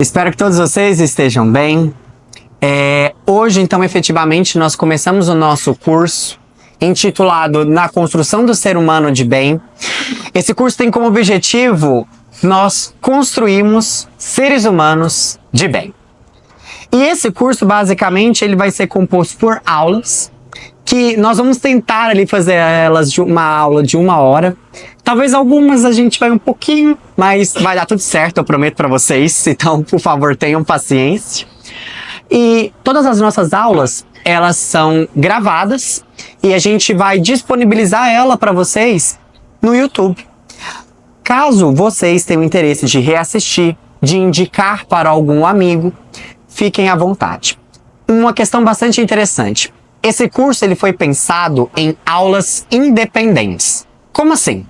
Espero que todos vocês estejam bem. Hoje, então, efetivamente, nós começamos o nosso curso intitulado Na Construção do Ser Humano de Bem. Esse curso tem como objetivo nós construirmos seres humanos de bem. E esse curso, basicamente, ele vai ser composto por aulas, que nós vamos tentar ali fazer elas de uma aula de 1 hora. Talvez algumas a gente vai um pouquinho, mas vai dar tudo certo, eu prometo para vocês. Então, por favor, tenham paciência. E todas as nossas aulas, elas são gravadas e a gente vai disponibilizar ela para vocês no YouTube. Caso vocês tenham interesse de reassistir, de indicar para algum amigo, fiquem à vontade. Uma questão bastante interessante. Esse curso ele foi pensado em aulas independentes. Como assim?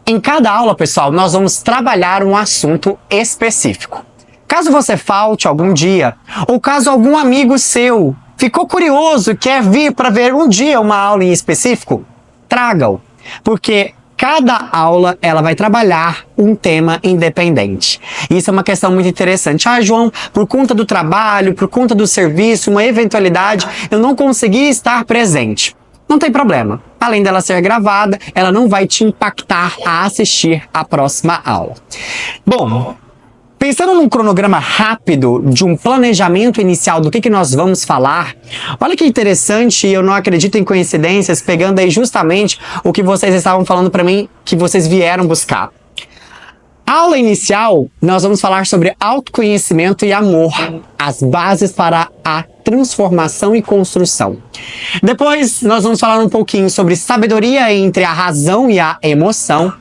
Em cada aula, pessoal, nós vamos trabalhar um assunto específico. Caso você falte algum dia, ou caso algum amigo seu ficou curioso e quer vir para ver um dia uma aula em específico, traga-o, porque cada aula ela vai trabalhar um tema independente. Isso é uma questão muito interessante. João, por conta do trabalho, por conta do serviço, uma eventualidade, eu não consegui estar presente. Não tem problema. Além dela ser gravada, ela não vai te impactar a assistir a próxima aula. Bom, pensando num cronograma rápido de um planejamento inicial do que nós vamos falar, olha que interessante, e eu não acredito em coincidências, pegando aí justamente o que vocês estavam falando para mim, que vocês vieram buscar. A aula inicial, nós vamos falar sobre autoconhecimento e amor, as bases para a transformação e construção. Depois, nós vamos falar um pouquinho sobre sabedoria entre a razão e a emoção.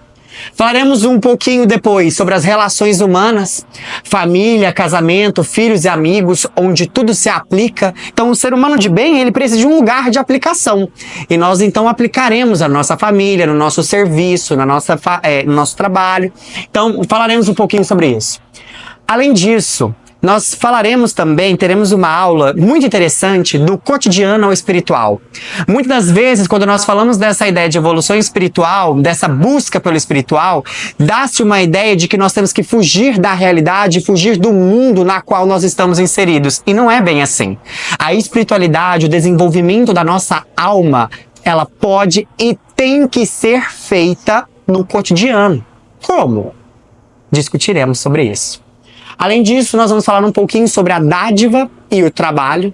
Falaremos um pouquinho depois sobre as relações humanas, família, casamento, filhos e amigos, onde tudo se aplica. Então, o ser humano de bem, ele precisa de um lugar de aplicação. E nós, então, aplicaremos a nossa família, no nosso serviço, no nosso trabalho. Então, falaremos um pouquinho sobre isso. Além disso, nós falaremos também, teremos uma aula muito interessante do cotidiano ao espiritual. Muitas das vezes, quando nós falamos dessa ideia de evolução espiritual, dessa busca pelo espiritual, dá-se uma ideia de que nós temos que fugir da realidade, fugir do mundo na qual nós estamos inseridos. E não é bem assim. A espiritualidade, o desenvolvimento da nossa alma, ela pode e tem que ser feita no cotidiano. Como? Discutiremos sobre isso. Além disso, nós vamos falar um pouquinho sobre a dádiva e o trabalho.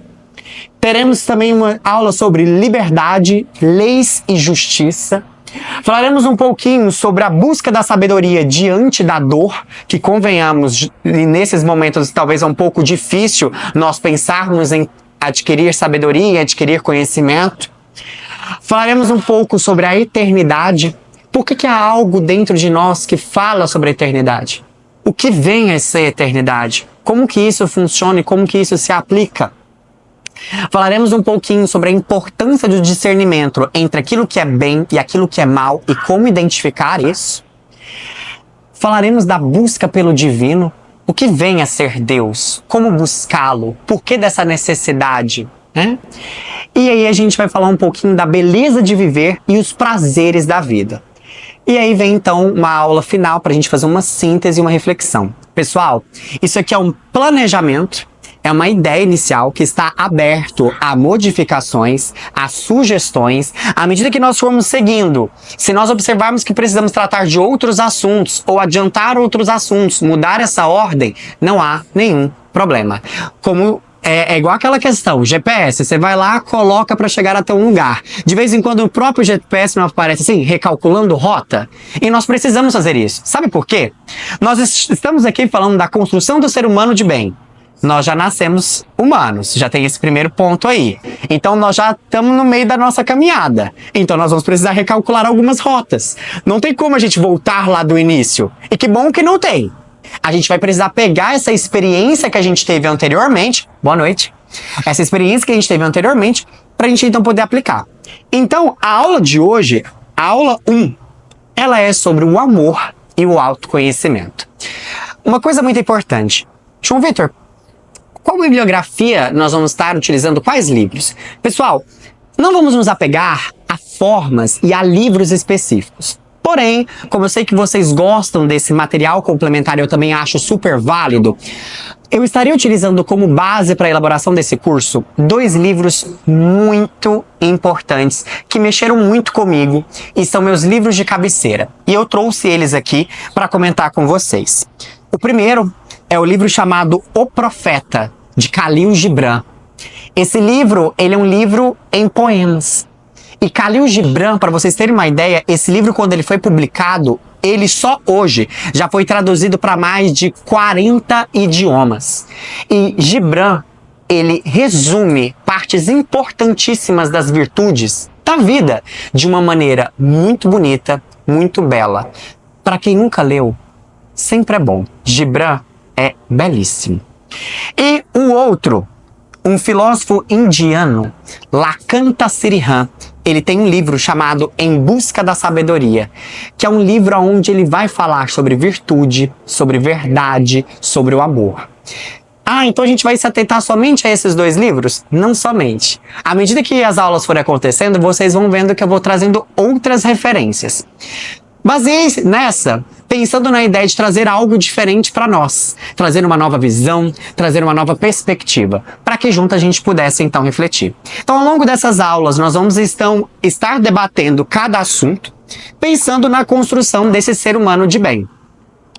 Teremos também uma aula sobre liberdade, leis e justiça. Falaremos um pouquinho sobre a busca da sabedoria diante da dor, que convenhamos, nesses momentos talvez é um pouco difícil nós pensarmos em adquirir sabedoria e adquirir conhecimento. Falaremos um pouco sobre a eternidade. Por que há algo dentro de nós que fala sobre a eternidade? O que vem a ser eternidade? Como que isso funciona e como que isso se aplica? Falaremos um pouquinho sobre a importância do discernimento entre aquilo que é bem e aquilo que é mal e como identificar isso. Falaremos da busca pelo divino, o que vem a ser Deus, como buscá-lo, por que dessa necessidade, né? E aí a gente vai falar um pouquinho da beleza de viver e os prazeres da vida. E aí vem então uma aula final para a gente fazer uma síntese e uma reflexão. Pessoal, isso aqui é um planejamento, é uma ideia inicial que está aberto a modificações, a sugestões, à medida que nós formos seguindo. Se nós observarmos que precisamos tratar de outros assuntos ou adiantar outros assuntos, mudar essa ordem, não há nenhum problema. É igual aquela questão, GPS, você vai lá, coloca para chegar até um lugar. De vez em quando o próprio GPS não aparece assim, recalculando rota. E nós precisamos fazer isso. Sabe por quê? Nós estamos aqui falando da construção do ser humano de bem. Nós já nascemos humanos, já tem esse primeiro ponto aí. Então nós já estamos no meio da nossa caminhada. Então nós vamos precisar recalcular algumas rotas. Não tem como a gente voltar lá do início. E que bom que não tem. A gente vai precisar pegar essa experiência que a gente teve anteriormente, boa noite, essa experiência que a gente teve anteriormente, para a gente então poder aplicar. Então, a aula de hoje, a aula 1, ela é sobre o amor e o autoconhecimento. Uma coisa muito importante, João Vitor, qual bibliografia nós vamos estar utilizando, quais livros? Pessoal, não vamos nos apegar a formas e a livros específicos. Porém, como eu sei que vocês gostam desse material complementar, eu também acho super válido, eu estaria utilizando como base para a elaboração desse curso 2 livros muito importantes que mexeram muito comigo e são meus livros de cabeceira. E eu trouxe eles aqui para comentar com vocês. O primeiro é o livro chamado O Profeta, de Khalil Gibran. Esse livro, ele é um livro em poemas. E Khalil Gibran, para vocês terem uma ideia, esse livro, quando ele foi publicado, ele só hoje já foi traduzido para mais de 40 idiomas. E Gibran, ele resume partes importantíssimas das virtudes da vida de uma maneira muito bonita, muito bela. Para quem nunca leu, sempre é bom. Gibran é belíssimo. E o outro, um filósofo indiano, Lakanta Sirihan, ele tem um livro chamado Em Busca da Sabedoria, que é um livro onde ele vai falar sobre virtude, sobre verdade, sobre o amor. Ah, então a gente vai se atentar somente a esses 2 livros? Não somente. À medida que as aulas forem acontecendo, vocês vão vendo que eu vou trazendo outras referências. Baseie-se nessa, pensando na ideia de trazer algo diferente para nós, trazer uma nova visão, trazer uma nova perspectiva, para que junto a gente pudesse então refletir. Então, ao longo dessas aulas, nós vamos estar debatendo cada assunto, pensando na construção desse ser humano de bem.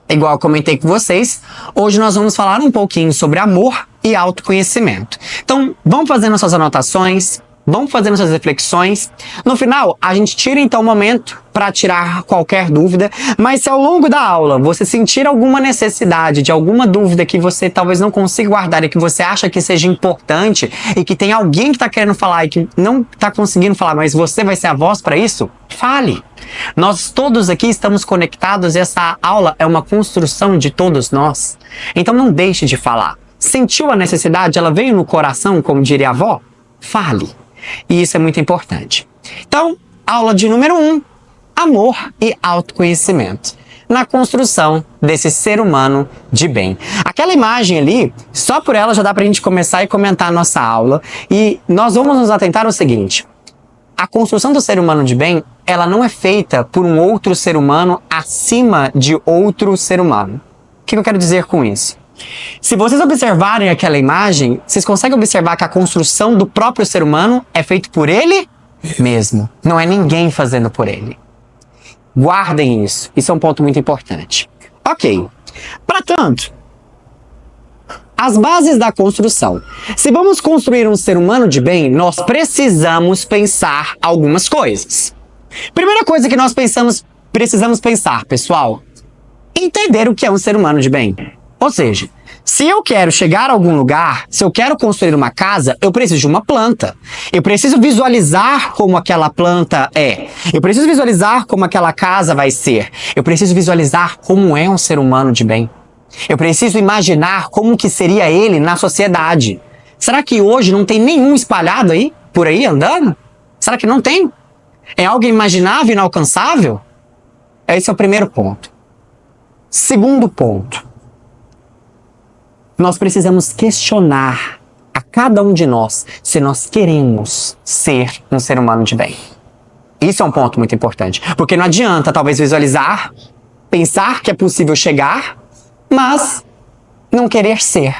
Igual eu comentei com vocês, hoje nós vamos falar um pouquinho sobre amor e autoconhecimento. Então, vamos fazendo suas anotações, vamos fazendo suas reflexões. No final, a gente tira então um momento para tirar qualquer dúvida, mas se ao longo da aula você sentir alguma necessidade de alguma dúvida que você talvez não consiga guardar e que você acha que seja importante e que tem alguém que está querendo falar e que não está conseguindo falar, mas você vai ser a voz para isso, fale. Nós todos aqui estamos conectados e essa aula é uma construção de todos nós. Então não deixe de falar. Sentiu a necessidade, ela veio no coração, como diria a avó? Fale. E isso é muito importante. Então, aula de número 1, amor e autoconhecimento. Na construção desse ser humano de bem. Aquela imagem ali, só por ela já dá pra gente começar e comentar a nossa aula. E nós vamos nos atentar ao seguinte. A construção do ser humano de bem, ela não é feita por um outro ser humano acima de outro ser humano. O que eu quero dizer com isso? Se vocês observarem aquela imagem, vocês conseguem observar que a construção do próprio ser humano é feita por ele mesmo. Não é ninguém fazendo por ele. Guardem isso. Isso é um ponto muito importante. Ok. Para tanto, as bases da construção. Se vamos construir um ser humano de bem, nós precisamos pensar algumas coisas. Primeira coisa que nós precisamos pensar, pessoal, entender o que é um ser humano de bem. Ou seja, se eu quero chegar a algum lugar, se eu quero construir uma casa, eu preciso de uma planta. Eu preciso visualizar como aquela planta é. Eu preciso visualizar como aquela casa vai ser. Eu preciso visualizar como é um ser humano de bem. Eu preciso imaginar como que seria ele na sociedade. Será que hoje não tem nenhum espalhado aí, por aí, andando? Será que não tem? É algo imaginável, inalcançável? Esse é o primeiro ponto. Segundo ponto. Nós precisamos questionar a cada um de nós se nós queremos ser um ser humano de bem. Isso é um ponto muito importante. Porque não adianta, talvez, visualizar, pensar que é possível chegar, mas não querer ser,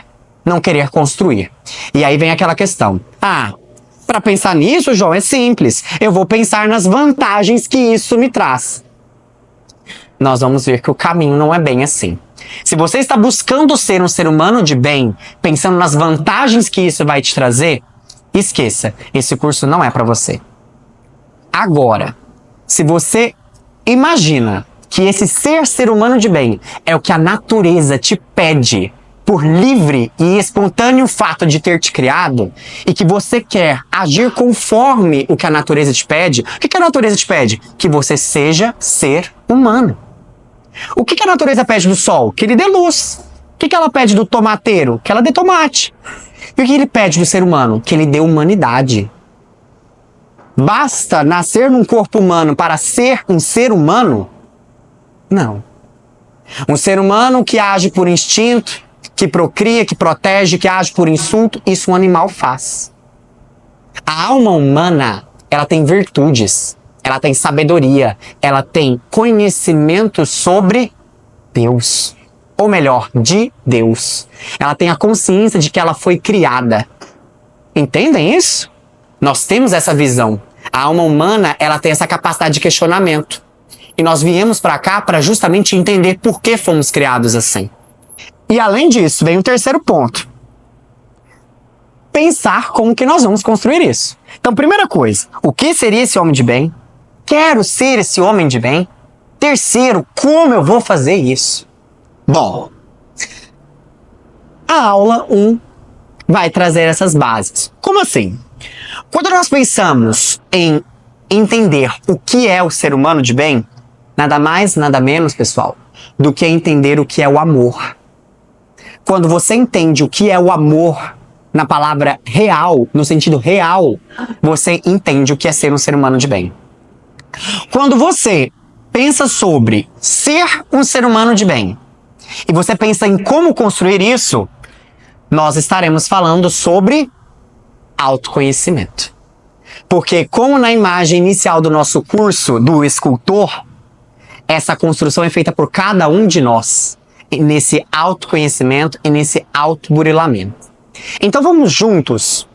não querer construir. E aí vem aquela questão. Para pensar nisso, João, é simples. Eu vou pensar nas vantagens que isso me traz. Nós vamos ver que o caminho não é bem assim. Se você está buscando ser um ser humano de bem, pensando nas vantagens que isso vai te trazer, esqueça, esse curso não é para você. Agora, se você imagina que esse ser humano de bem é o que a natureza te pede por livre e espontâneo fato de ter te criado e que você quer agir conforme o que a natureza te pede, o que a natureza te pede? Que você seja ser humano. O que a natureza pede do sol? Que ele dê luz. O que ela pede do tomateiro? Que ela dê tomate. E o que ele pede do ser humano? Que ele dê humanidade. Basta nascer num corpo humano para ser um ser humano? Não. Um ser humano que age por instinto, que procria, que protege, que age por insulto, isso um animal faz. A alma humana, ela tem virtudes. ela tem sabedoria, ela tem conhecimento sobre Deus. Ou melhor, de Deus. Ela tem a consciência de que ela foi criada. Entendem isso? Nós temos essa visão. A alma humana, ela tem essa capacidade de questionamento. E nós viemos para cá para justamente entender por que fomos criados assim. E além disso, vem o terceiro ponto. Pensar como que nós vamos construir isso. Então, primeira coisa, o que seria esse homem de bem? Quero ser esse homem de bem. Terceiro, como eu vou fazer isso? Bom, a aula 1 vai trazer essas bases. Como assim? Quando nós pensamos em entender o que é o ser humano de bem, nada mais, nada menos, pessoal, do que entender o que é o amor. Quando você entende o que é o amor na palavra real, no sentido real, você entende o que é ser um ser humano de bem. Quando você pensa sobre ser um ser humano de bem, e você pensa em como construir isso, nós estaremos falando sobre autoconhecimento. Porque como na imagem inicial do nosso curso do escultor, essa construção é feita por cada um de nós, nesse autoconhecimento e nesse autoburilamento. Então vamos juntos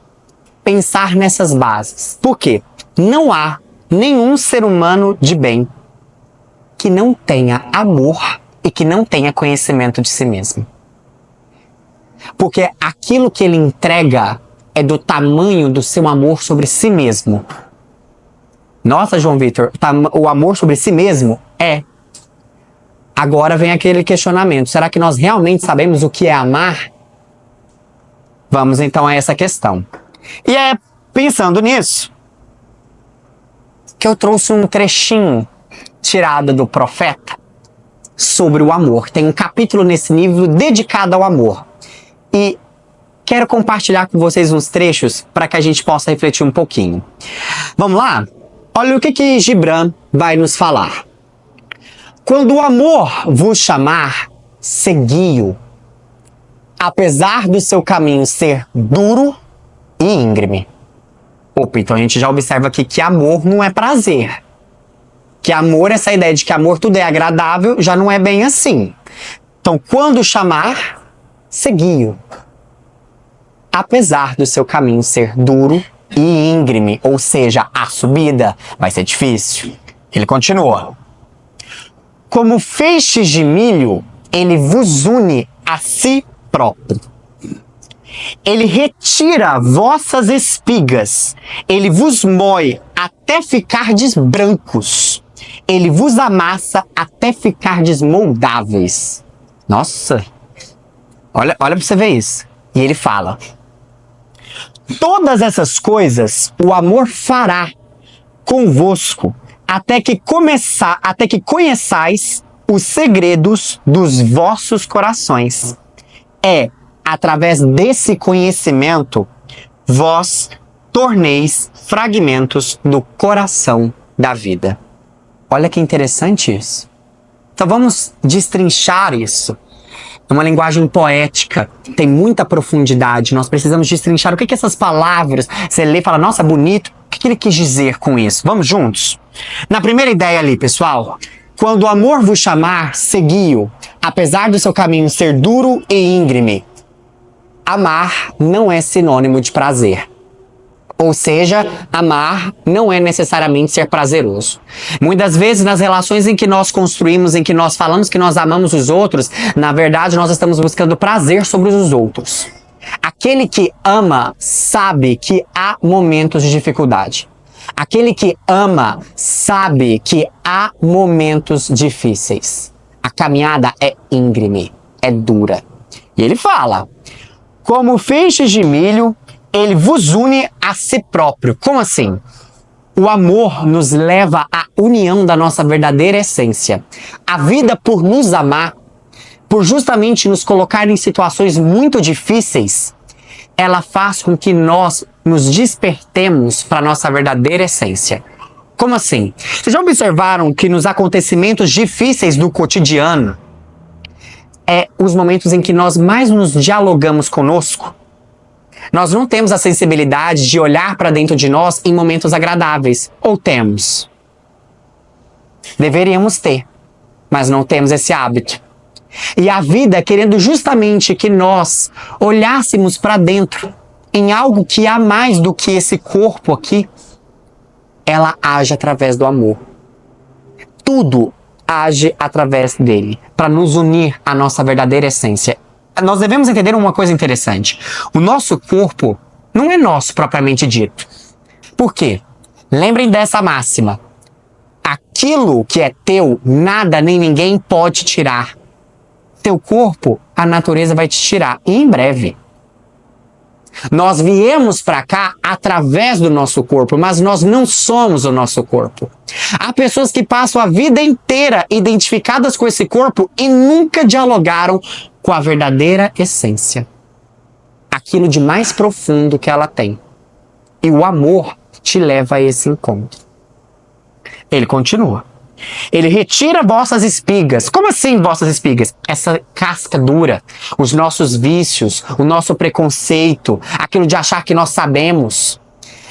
pensar nessas bases. Por quê? Não há nenhum ser humano de bem que não tenha amor e que não tenha conhecimento de si mesmo. Porque aquilo que ele entrega é do tamanho do seu amor sobre si mesmo. Nossa, João Vitor, o amor sobre si mesmo é. Agora vem aquele questionamento. Será que nós realmente sabemos o que é amar? Vamos então a essa questão. E é pensando nisso que eu trouxe um trechinho tirado do Profeta sobre o amor. Tem um capítulo nesse livro dedicado ao amor. E quero compartilhar com vocês uns trechos para que a gente possa refletir um pouquinho. Vamos lá? Olha o que Gibran vai nos falar. Quando o amor vos chamar, segui-o, apesar do seu caminho ser duro e íngreme. Opa, então a gente já observa aqui que amor não é prazer. Que amor, essa ideia de que amor tudo é agradável, já não é bem assim. Então, quando chamar, segui-o. Apesar do seu caminho ser duro e íngreme, ou seja, a subida vai ser difícil. Ele continua. Como feixes de milho, ele vos une a si próprio. Ele retira vossas espigas, ele vos moe até ficardes brancos, ele vos amassa até ficardes moldáveis. Nossa, olha para você ver isso. E ele fala: todas essas coisas o amor fará convosco, até que conheçais os segredos dos vossos corações. É através desse conhecimento, vós torneis fragmentos do coração da vida. Olha que interessante isso. Então vamos destrinchar isso. É uma linguagem poética, tem muita profundidade. Nós precisamos destrinchar o que essas palavras, você lê e fala, nossa, bonito. O que ele quis dizer com isso? Vamos juntos? Na primeira ideia ali, pessoal, quando o amor vos chamar, segui-o, apesar do seu caminho ser duro e íngreme. Amar não é sinônimo de prazer. Ou seja, amar não é necessariamente ser prazeroso. Muitas vezes nas relações em que nós construímos, em que nós falamos que nós amamos os outros, na verdade nós estamos buscando prazer sobre os outros. Aquele que ama sabe que há momentos de dificuldade. Aquele que ama sabe que há momentos difíceis. A caminhada é íngreme, é dura. E ele fala, como feixes de milho, ele vos une a si próprio. Como assim? O amor nos leva à união da nossa verdadeira essência. A vida, por nos amar, por justamente nos colocar em situações muito difíceis, ela faz com que nós nos despertemos para a nossa verdadeira essência. Como assim? Vocês já observaram que nos acontecimentos difíceis do cotidiano, é os momentos em que nós mais nos dialogamos conosco? Nós não temos a sensibilidade de olhar para dentro de nós em momentos agradáveis. Ou temos? Deveríamos ter, mas não temos esse hábito. E a vida querendo justamente que nós olhássemos para dentro, em algo que há mais do que esse corpo aqui, ela age através do amor. Tudo age através dele, para nos unir à nossa verdadeira essência. Nós devemos entender uma coisa interessante. O nosso corpo não é nosso propriamente dito. Por quê? Lembrem dessa máxima. Aquilo que é teu, nada nem ninguém pode tirar. Teu corpo, a natureza vai te tirar, e em breve. Nós viemos para cá através do nosso corpo, mas nós não somos o nosso corpo. Há pessoas que passam a vida inteira identificadas com esse corpo e nunca dialogaram com a verdadeira essência. Aquilo de mais profundo que ela tem. E o amor te leva a esse encontro. Ele continua. Ele retira vossas espigas. Como assim vossas espigas? Essa casca dura, os nossos vícios, o nosso preconceito, aquilo de achar que nós sabemos.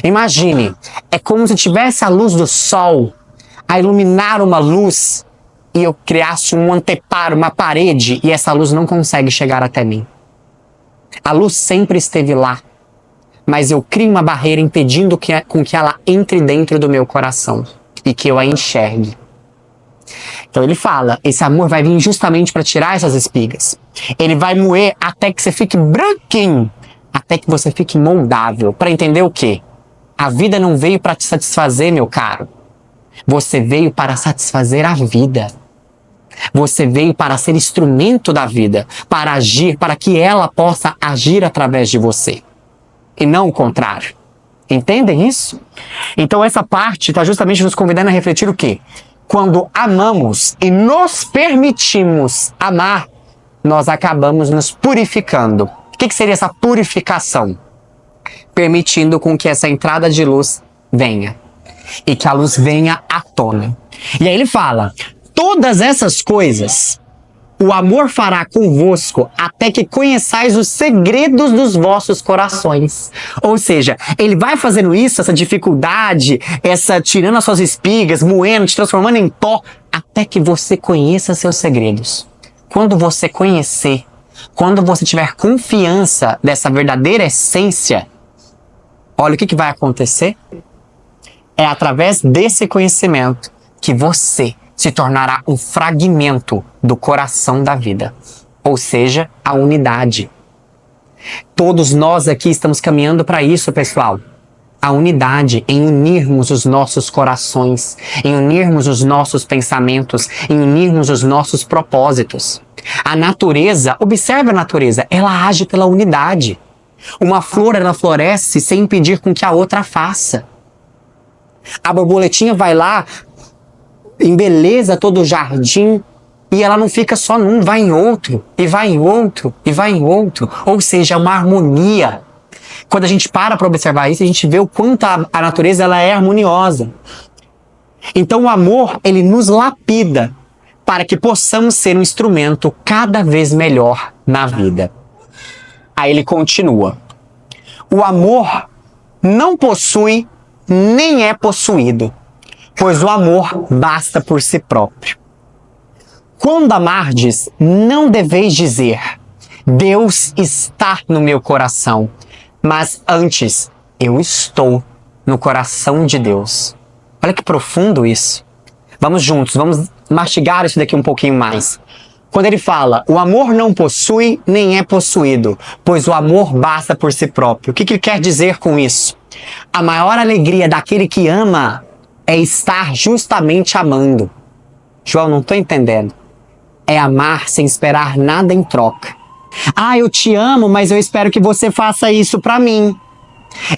Imagine, é como se tivesse a luz do sol a iluminar uma luz e eu criasse um anteparo, uma parede, e essa luz não consegue chegar até mim. A luz sempre esteve lá, mas eu crio uma barreira impedindo com que ela entre dentro do meu coração e que eu a enxergue. Então ele fala, esse amor vai vir justamente para tirar essas espigas. Ele vai moer até que você fique branquinho, até que você fique moldável. Para entender o quê? A vida não veio para te satisfazer, meu caro. Você veio para satisfazer a vida. Você veio para ser instrumento da vida, para agir, para que ela possa agir através de você. E não o contrário. Entendem isso? Então essa parte está justamente nos convidando a refletir o quê? Quando amamos e nos permitimos amar, nós acabamos nos purificando. O que seria essa purificação? Permitindo com que essa entrada de luz venha. E que a luz venha à tona. E aí ele fala, todas essas coisas o amor fará convosco até que conheçais os segredos dos vossos corações. Ou seja, ele vai fazendo isso, essa dificuldade, tirando as suas espigas, moendo, te transformando em pó, até que você conheça seus segredos. Quando você conhecer, quando você tiver confiança dessa verdadeira essência, olha o que vai acontecer. É através desse conhecimento que você se tornará um fragmento do coração da vida, ou seja, a unidade. Todos nós aqui estamos caminhando para isso, pessoal. A unidade, em unirmos os nossos corações, em unirmos os nossos pensamentos, em unirmos os nossos propósitos. A natureza, observe a natureza, ela age pela unidade. Uma flor, ela floresce sem impedir com que a outra faça. A borboletinha vai lá, embeleza todo o jardim e ela não fica só num, vai em outro, e vai em outro, e vai em outro. Ou seja, é uma harmonia. Quando a gente para observar isso, a gente vê o quanto a natureza ela é harmoniosa. Então o amor, ele nos lapida para que possamos ser um instrumento cada vez melhor na vida. Aí ele continua. O amor não possui nem é possuído, pois o amor basta por si próprio. Quando amardes, não deveis dizer, Deus está no meu coração, mas antes, eu estou no coração de Deus. Olha que profundo isso. Vamos juntos, vamos mastigar isso daqui um pouquinho mais. Quando ele fala, o amor não possui nem é possuído, pois o amor basta por si próprio. O que ele quer dizer com isso? A maior alegria daquele que ama é estar justamente amando. João, não estou entendendo. É amar sem esperar nada em troca. Ah, eu te amo, mas eu espero que você faça isso para mim.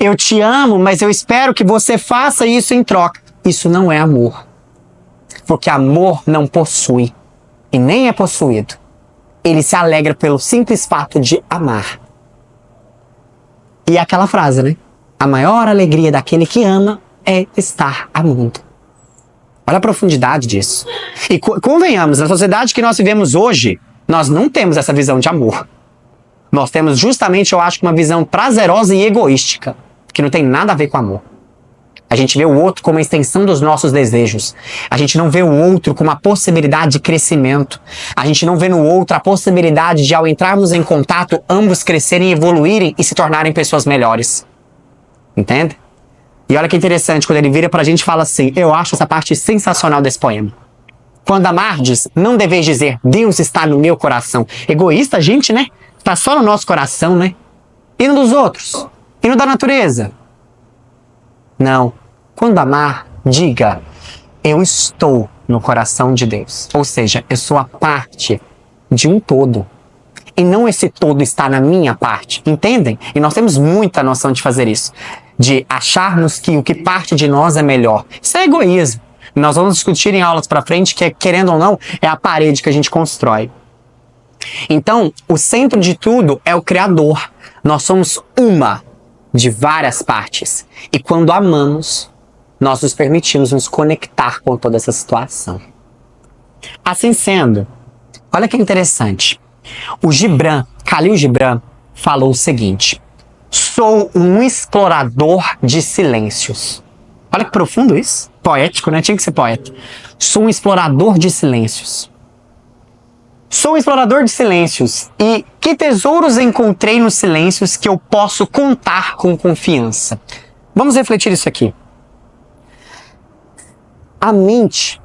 Eu te amo, mas eu espero que você faça isso em troca. Isso não é amor. Porque amor não possui e nem é possuído. Ele se alegra pelo simples fato de amar. E é aquela frase, né? A maior alegria daquele que ama é estar amando. Olha a profundidade disso. E convenhamos, na sociedade que nós vivemos hoje, nós não temos essa visão de amor. Nós temos justamente, eu acho, uma visão prazerosa e egoística, que não tem nada a ver com amor. A gente vê o outro como a extensão dos nossos desejos. A gente não vê o outro como a possibilidade de crescimento. A gente não vê no outro a possibilidade de, ao entrarmos em contato, ambos crescerem, evoluírem e se tornarem pessoas melhores. Entende? E olha que interessante, quando ele vira pra gente e fala assim, eu acho essa parte sensacional desse poema. Quando amardes, não deveis dizer, Deus está no meu coração. Egoísta, gente, né? Tá só no nosso coração, né? E no dos outros? E no da natureza? Não. Quando amar, diga, eu estou no coração de Deus. Ou seja, eu sou a parte de um todo. E não esse todo está na minha parte. Entendem? E nós temos muita noção de fazer isso. De acharmos que o que parte de nós é melhor. Isso é egoísmo. Nós vamos discutir em aulas pra frente que, querendo ou não, é a parede que a gente constrói. Então, o centro de tudo é o Criador. Nós somos uma de várias partes. E quando amamos, nós nos permitimos nos conectar com toda essa situação. Assim sendo, olha que interessante. O Khalil Gibran falou o seguinte: sou um explorador de silêncios. Olha que profundo isso. Poético, né? Tinha que ser poeta. Sou um explorador de silêncios. Sou um explorador de silêncios. E que tesouros encontrei nos silêncios que eu posso contar com confiança? Vamos refletir isso aqui. A mente,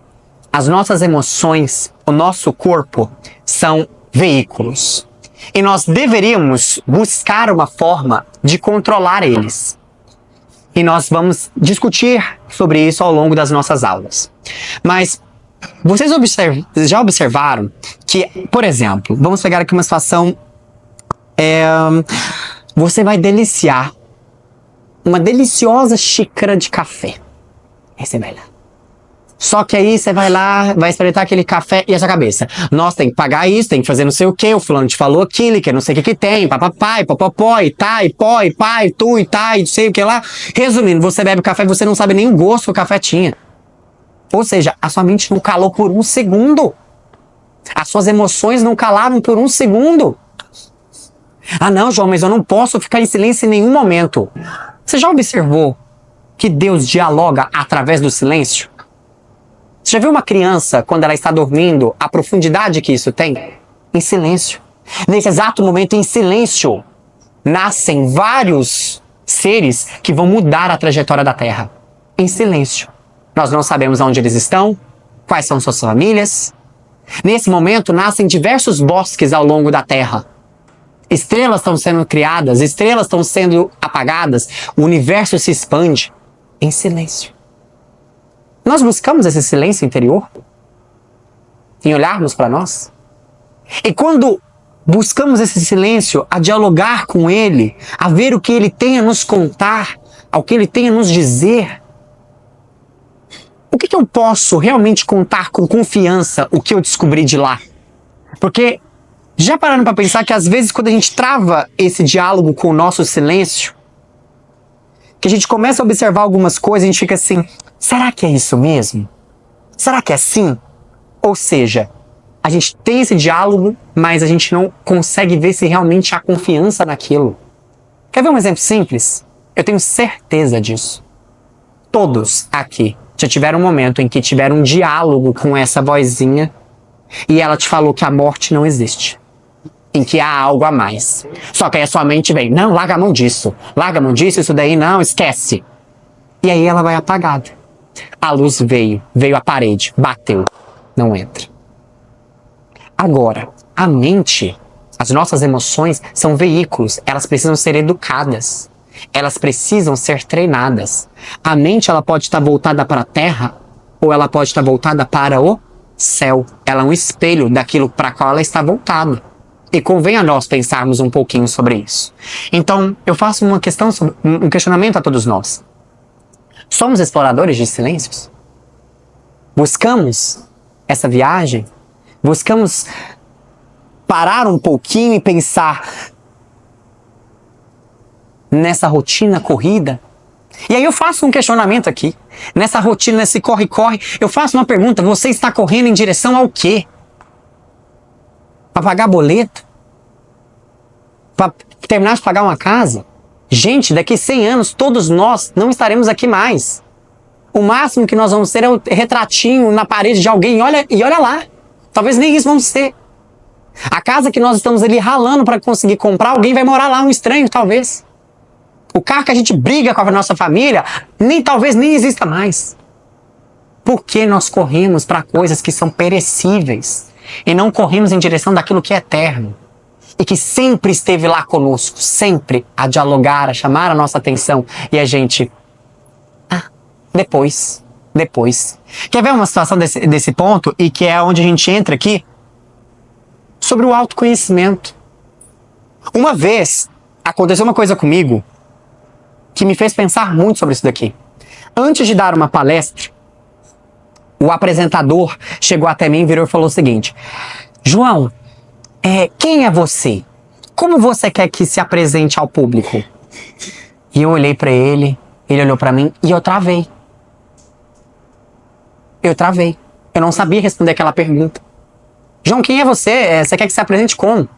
as nossas emoções, o nosso corpo são veículos. E nós deveríamos buscar uma forma de controlar eles. E nós vamos discutir sobre isso ao longo das nossas aulas. Mas vocês já observaram que, por exemplo, vamos pegar aqui uma situação, você vai deliciar uma deliciosa xícara de café. Aí você vai lá. Só que aí você vai lá, vai experimentar aquele café e essa cabeça. Nossa, tem que pagar isso, tem que fazer não sei o que, o fulano te falou aquilo, que não sei o que tem, papapai, popopó, e tá, e pó, e pai, tu, e tá, e não sei o que lá. Resumindo, você bebe café e você não sabe nem o gosto que o café tinha. Ou seja, a sua mente não calou por um segundo. As suas emoções não calaram por um segundo. Ah não, João, mas eu não posso ficar em silêncio em nenhum momento. Você já observou que Deus dialoga através do silêncio? Você já viu uma criança, quando ela está dormindo, a profundidade que isso tem? Em silêncio. Nesse exato momento, em silêncio, nascem vários seres que vão mudar a trajetória da Terra. Em silêncio. Nós não sabemos onde eles estão, quais são suas famílias. Nesse momento, nascem diversos bosques ao longo da Terra. Estrelas estão sendo criadas, estrelas estão sendo apagadas, o universo se expande em silêncio. Nós buscamos esse silêncio interior? Em olharmos para nós? E quando buscamos esse silêncio, a dialogar com ele, a ver o que ele tem a nos contar, ao que ele tem a nos dizer, o que eu posso realmente contar com confiança o que eu descobri de lá? Porque já parando para pensar que às vezes quando a gente trava esse diálogo com o nosso silêncio, que a gente começa a observar algumas coisas, a gente fica assim, será que é isso mesmo? Será que é assim? Ou seja, a gente tem esse diálogo, mas a gente não consegue ver se realmente há confiança naquilo. Quer ver um exemplo simples? Eu tenho certeza disso. Todos aqui já tiveram um momento em que tiveram um diálogo com essa vozinha e ela te falou que a morte não existe. Em que há algo a mais. Só que aí a sua mente vem, não, larga a mão disso. Larga a mão disso, isso daí não, esquece. E aí ela vai apagada. A luz veio a parede, bateu, não entra. Agora, a mente, as nossas emoções são veículos, elas precisam ser educadas. Elas precisam ser treinadas. A mente, ela pode estar voltada para a terra ou ela pode estar voltada para o céu. Ela é um espelho daquilo para qual ela está voltada. E convém a nós pensarmos um pouquinho sobre isso. Então, eu faço um questionamento a todos nós. Somos exploradores de silêncios? Buscamos essa viagem? Buscamos parar um pouquinho e pensar nessa rotina corrida? E aí eu faço um questionamento aqui. Nessa rotina, nesse corre-corre, eu faço uma pergunta. Você está correndo em direção ao quê? Para pagar boleto? Para terminar de pagar uma casa? Gente, daqui 100 anos, todos nós não estaremos aqui mais. O máximo que nós vamos ter é um retratinho na parede de alguém e olha lá. Talvez nem isso vamos ter. A casa que nós estamos ali ralando para conseguir comprar, alguém vai morar lá, um estranho, talvez. O carro que a gente briga com a nossa família, talvez nem exista mais. Por que nós corremos para coisas que são perecíveis e não corremos em direção daquilo que é eterno? E que sempre esteve lá conosco, sempre a dialogar, a chamar a nossa atenção. E a gente... depois. Quer ver uma situação desse ponto? E que é onde a gente entra aqui? Sobre o autoconhecimento. Uma vez, aconteceu uma coisa comigo que me fez pensar muito sobre isso daqui. Antes de dar uma palestra, o apresentador chegou até mim, virou e falou o seguinte: João, quem é você? Como você quer que se apresente ao público? E eu olhei pra ele, ele olhou pra mim e eu travei. Eu não sabia responder aquela pergunta. João, quem é você? Você quer que se apresente como?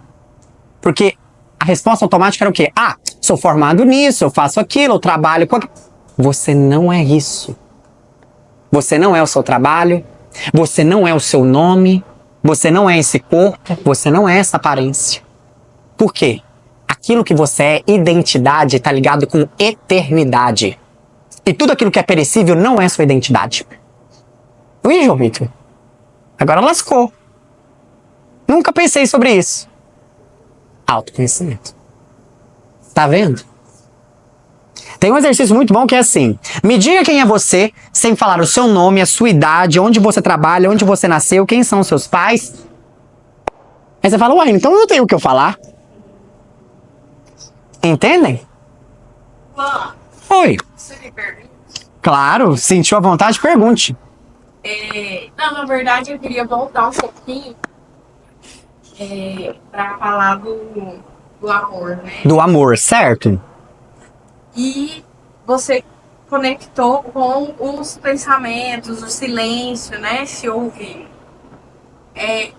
Porque a resposta automática era o quê? Sou formado nisso, eu faço aquilo, eu trabalho com aquilo. Você não é isso. Você não é o seu trabalho, você não é o seu nome, você não é esse corpo, você não é essa aparência. Por quê? Aquilo que você é, identidade, está ligado com eternidade. E tudo aquilo que é perecível não é sua identidade. Ui, João Vitor. Agora lascou. Nunca pensei sobre isso. Autoconhecimento. Tá vendo? Tem um exercício muito bom que é assim: me diga quem é você, sem falar o seu nome, a sua idade, onde você trabalha, onde você nasceu, quem são os seus pais. Aí você fala, então eu não tenho o que eu falar. Entendem? Oi. Você me pergunta? Claro, sentiu a vontade, pergunte. Não, na verdade eu queria voltar um pouquinho para falar do amor, né? Do amor, certo? E você conectou com os pensamentos, o silêncio, né? Se ouvir.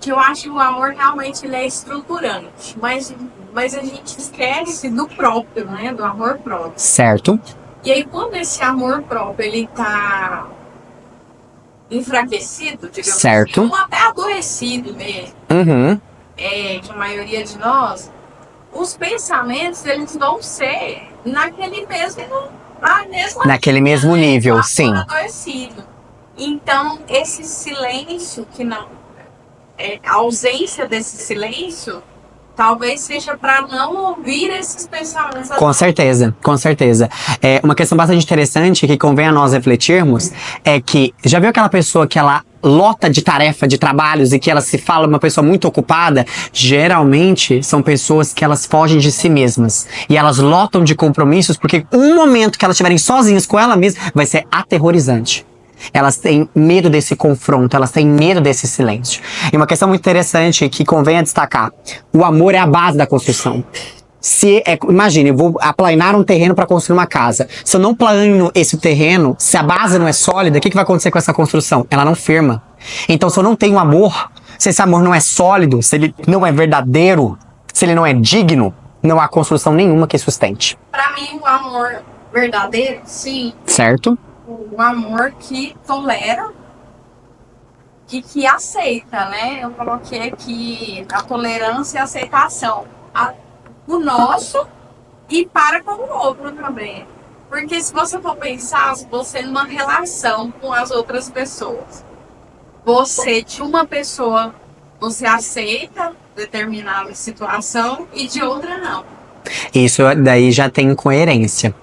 Que eu acho que o amor realmente ele é estruturante, mas a gente esquece do próprio, né? Do amor próprio. Certo. E aí quando esse amor próprio ele tá enfraquecido, digamos certo. Assim, ou até adoecido mesmo, Uhum. Que a maioria de nós, os pensamentos eles vão ser naquele mesmo nível, sim. Adoecido. Então esse silêncio que não, a ausência desse silêncio talvez seja para não ouvir esses pensamentos. Com certeza. Uma questão bastante interessante que convém a nós refletirmos é que, já viu aquela pessoa que ela lota de tarefa, de trabalhos e que ela se fala uma pessoa muito ocupada? Geralmente são pessoas que elas fogem de si mesmas e elas lotam de compromissos porque um momento que elas estiverem sozinhas com ela mesma vai ser aterrorizante. Elas têm medo desse confronto, elas têm medo desse silêncio. E uma questão muito interessante que convém a destacar: o amor é a base da construção. Imagine, eu vou aplanar um terreno para construir uma casa. Se eu não plano esse terreno, se a base não é sólida, o que vai acontecer com essa construção? Ela não firma. Então, se eu não tenho amor, se esse amor não é sólido, se ele não é verdadeiro, se ele não é digno, não há construção nenhuma que sustente. Para mim, o amor verdadeiro, sim. Certo? O amor que tolera, que aceita, né? Eu coloquei aqui a tolerância e a aceitação. O nosso e para com o outro também. Porque se você for pensar, você numa relação com as outras pessoas, você de uma pessoa, você aceita determinada situação e de outra não. Isso daí já tem incoerência,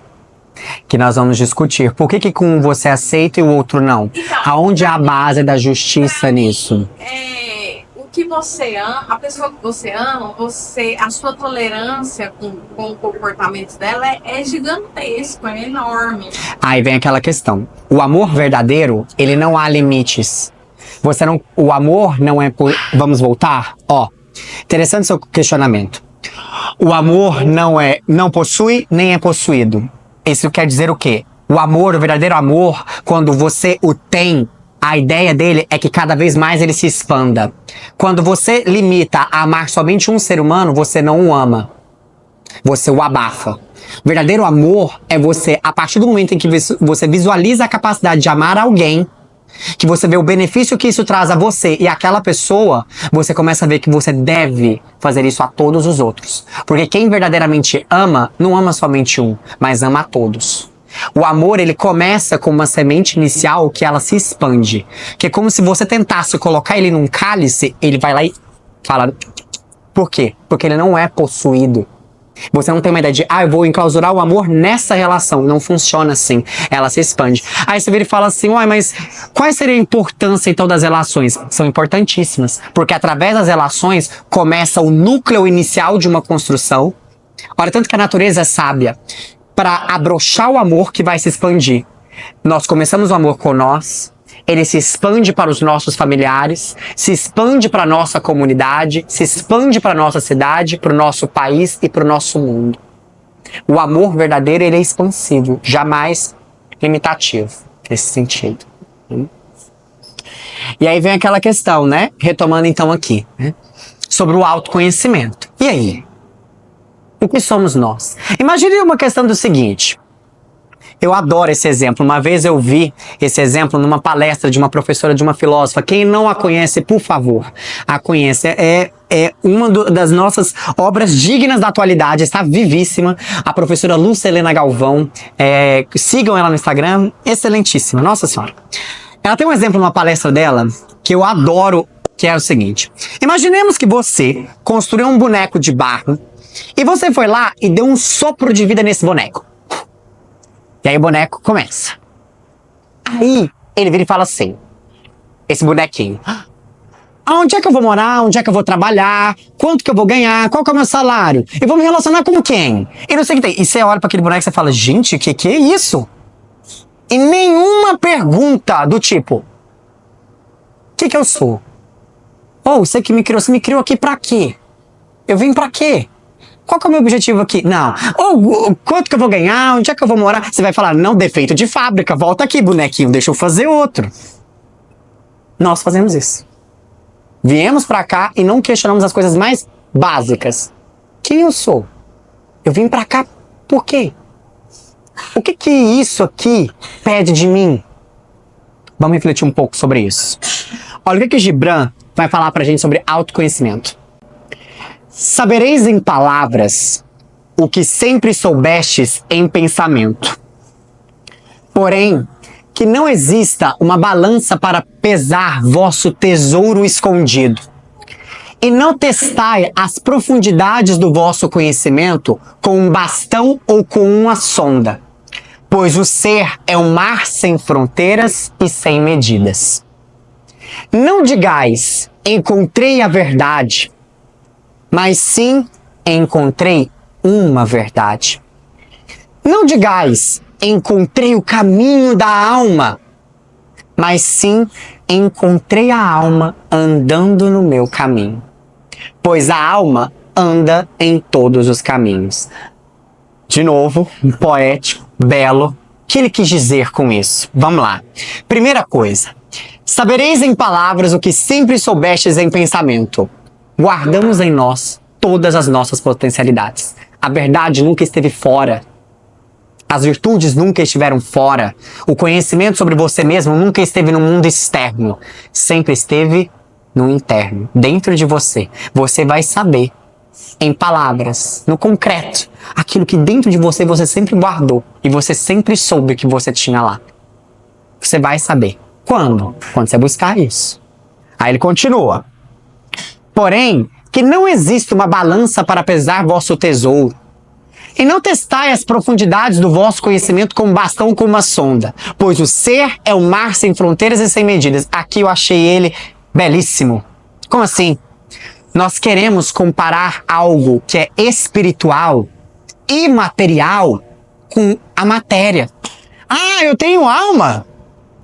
que nós vamos discutir. Por que com um você aceita e o outro não? Então, aonde é a base da justiça nisso? O que você ama, a pessoa que você ama, a sua tolerância com o comportamento dela é gigantesco, é enorme. Aí vem aquela questão. O amor verdadeiro, ele não há limites. O amor não é por... Vamos voltar? Interessante seu questionamento. O amor não possui nem é possuído. Isso quer dizer o quê? O verdadeiro amor, quando você o tem, a ideia dele é que cada vez mais ele se expanda. Quando você limita a amar somente um ser humano, você não o ama. Você o abafa. Verdadeiro amor é você, a partir do momento em que você visualiza a capacidade de amar alguém, que você vê o benefício que isso traz a você e àquela pessoa, você começa a ver que você deve fazer isso a todos os outros. Porque quem verdadeiramente ama, não ama somente um, mas ama a todos. O amor, ele começa com uma semente inicial que ela se expande. Que é como se você tentasse colocar ele num cálice, ele vai lá e fala... Por quê? Porque ele não é possuído. Você não tem uma ideia de, eu vou enclausurar o amor nessa relação. Não funciona assim. Ela se expande. Aí você vira e fala assim, mas qual seria a importância então das relações? São importantíssimas. Porque através das relações começa o núcleo inicial de uma construção. Olha, tanto que a natureza é sábia para abrochar o amor que vai se expandir. Nós começamos o amor com nós. Ele se expande para os nossos familiares, se expande para a nossa comunidade, se expande para a nossa cidade, para o nosso país e para o nosso mundo. O amor verdadeiro, ele é expansivo, jamais limitativo, nesse sentido. E aí vem aquela questão, né? Retomando então aqui, né? Sobre o autoconhecimento. E aí? O que somos nós? Imagine uma questão do seguinte... Eu adoro esse exemplo. Uma vez eu vi esse exemplo numa palestra de uma professora, de uma filósofa. Quem não a conhece, por favor, a conheça. É uma das nossas obras dignas da atualidade. Está vivíssima. A professora Lúcia Helena Galvão. Sigam ela no Instagram. Excelentíssima. Nossa Senhora. Ela tem um exemplo numa palestra dela que eu adoro, que é o seguinte. Imaginemos que você construiu um boneco de barro e você foi lá e deu um sopro de vida nesse boneco. E aí o boneco começa. Aí ele vira e fala assim, esse bonequinho. Onde é que eu vou morar? Onde é que eu vou trabalhar? Quanto que eu vou ganhar? Qual que é o meu salário? Eu vou me relacionar com quem? E não sei o que tem. E você olha para aquele boneco e você fala, gente, que é isso? E nenhuma pergunta do tipo, o que eu sou? Você que me criou, você me criou aqui pra quê? Eu vim pra quê? Qual que é o meu objetivo aqui? Não. Quanto que eu vou ganhar? Onde é que eu vou morar? Você vai falar, não, defeito de fábrica. Volta aqui, bonequinho, deixa eu fazer outro. Nós fazemos isso. Viemos pra cá e não questionamos as coisas mais básicas. Quem eu sou? Eu vim pra cá por quê? O que isso aqui pede de mim? Vamos refletir um pouco sobre isso. Olha o que Gibran vai falar pra gente sobre autoconhecimento. Sabereis em palavras o que sempre soubestes em pensamento. Porém, que não exista uma balança para pesar vosso tesouro escondido. E não testai as profundidades do vosso conhecimento com um bastão ou com uma sonda. Pois o ser é um mar sem fronteiras e sem medidas. Não digais, encontrei a verdade, mas sim encontrei uma verdade. Não digais, encontrei o caminho da alma, mas sim encontrei a alma andando no meu caminho. Pois a alma anda em todos os caminhos. De novo, poético, belo. O que ele quis dizer com isso? Vamos lá. Primeira coisa. Sabereis em palavras o que sempre soubestes em pensamento. Guardamos em nós todas as nossas potencialidades. A verdade nunca esteve fora. As virtudes nunca estiveram fora. O conhecimento sobre você mesmo nunca esteve no mundo externo. Sempre esteve no interno, dentro de você. Você vai saber, em palavras, no concreto, aquilo que dentro de você sempre guardou. E você sempre soube que você tinha lá. Você vai saber. Quando? Quando você buscar isso. Aí ele continua. Porém, que não existe uma balança para pesar vosso tesouro. E não testai as profundidades do vosso conhecimento com um bastão ou com uma sonda. Pois o ser é um mar sem fronteiras e sem medidas. Aqui eu achei ele belíssimo. Como assim? Nós queremos comparar algo que é espiritual, imaterial, com a matéria. Eu tenho alma?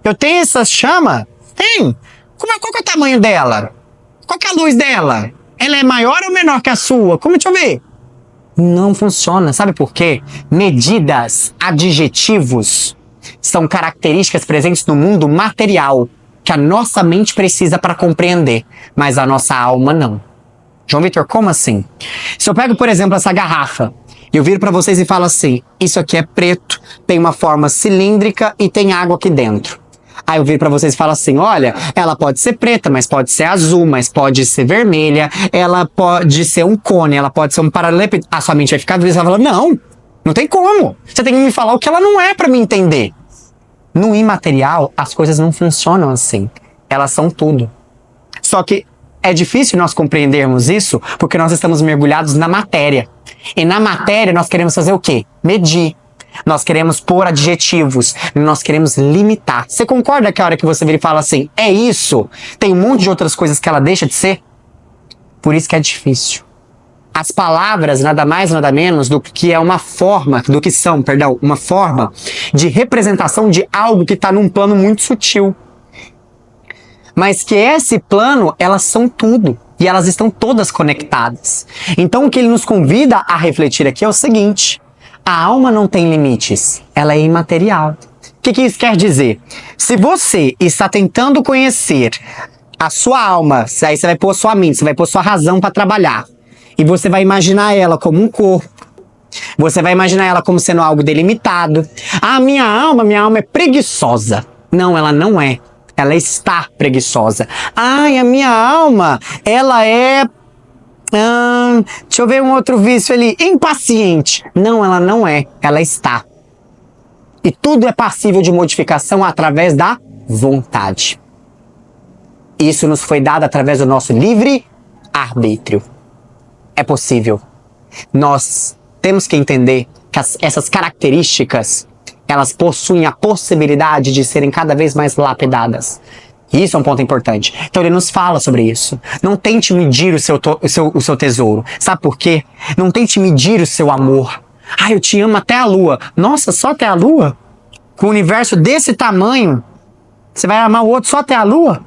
Eu tenho essa chama? Tem. Qual que é o tamanho dela? Qual que é a luz dela? Ela é maior ou menor que a sua? Deixa eu ver. Não funciona. Sabe por quê? Medidas, adjetivos, são características presentes no mundo material que a nossa mente precisa para compreender, mas a nossa alma não. João Vitor, como assim? Se eu pego, por exemplo, essa garrafa Eu viro para vocês e falo assim, isso aqui é preto, tem uma forma cilíndrica e tem água aqui dentro. Aí eu viro pra vocês e falo assim, olha, ela pode ser preta, mas pode ser azul, mas pode ser vermelha, ela pode ser um cone, ela pode ser um paralelepípedo. A sua mente vai ficar doida, você vai falar, não tem como. Você tem que me falar o que ela não é pra me entender. No imaterial, as coisas não funcionam assim. Elas são tudo. Só que é difícil nós compreendermos isso porque nós estamos mergulhados na matéria. E na matéria nós queremos fazer o quê? Medir. Nós queremos pôr adjetivos, nós queremos limitar. Você concorda que a hora que você vira e fala assim, é isso, tem um monte de outras coisas que ela deixa de ser? Por isso que é difícil. As palavras, nada mais, nada menos do que é uma forma, uma forma de representação de algo que está num plano muito sutil. Mas que esse plano, elas são tudo. E elas estão todas conectadas. Então o que ele nos convida a refletir aqui é o seguinte... A alma não tem limites, ela é imaterial. O que isso quer dizer? Se você está tentando conhecer a sua alma, aí você vai pôr sua mente, você vai pôr sua razão para trabalhar. E você vai imaginar ela como um corpo. Você vai imaginar ela como sendo algo delimitado. Ah, minha alma é preguiçosa. Não, ela não é. Ela está preguiçosa. Ai, a minha alma, ela é... deixa eu ver um outro vício ali. Impaciente. Não, ela não é. Ela está. E tudo é passível de modificação através da vontade. Isso nos foi dado através do nosso livre arbítrio. É possível. Nós temos que entender que essas características, elas possuem a possibilidade de serem cada vez mais lapidadas. E isso é um ponto importante. Então ele nos fala sobre isso. Não tente medir o seu tesouro. Sabe por quê? Não tente medir o seu amor. Ah, eu te amo até a lua. Nossa, só até a lua? Com o universo desse tamanho, você vai amar o outro só até a lua?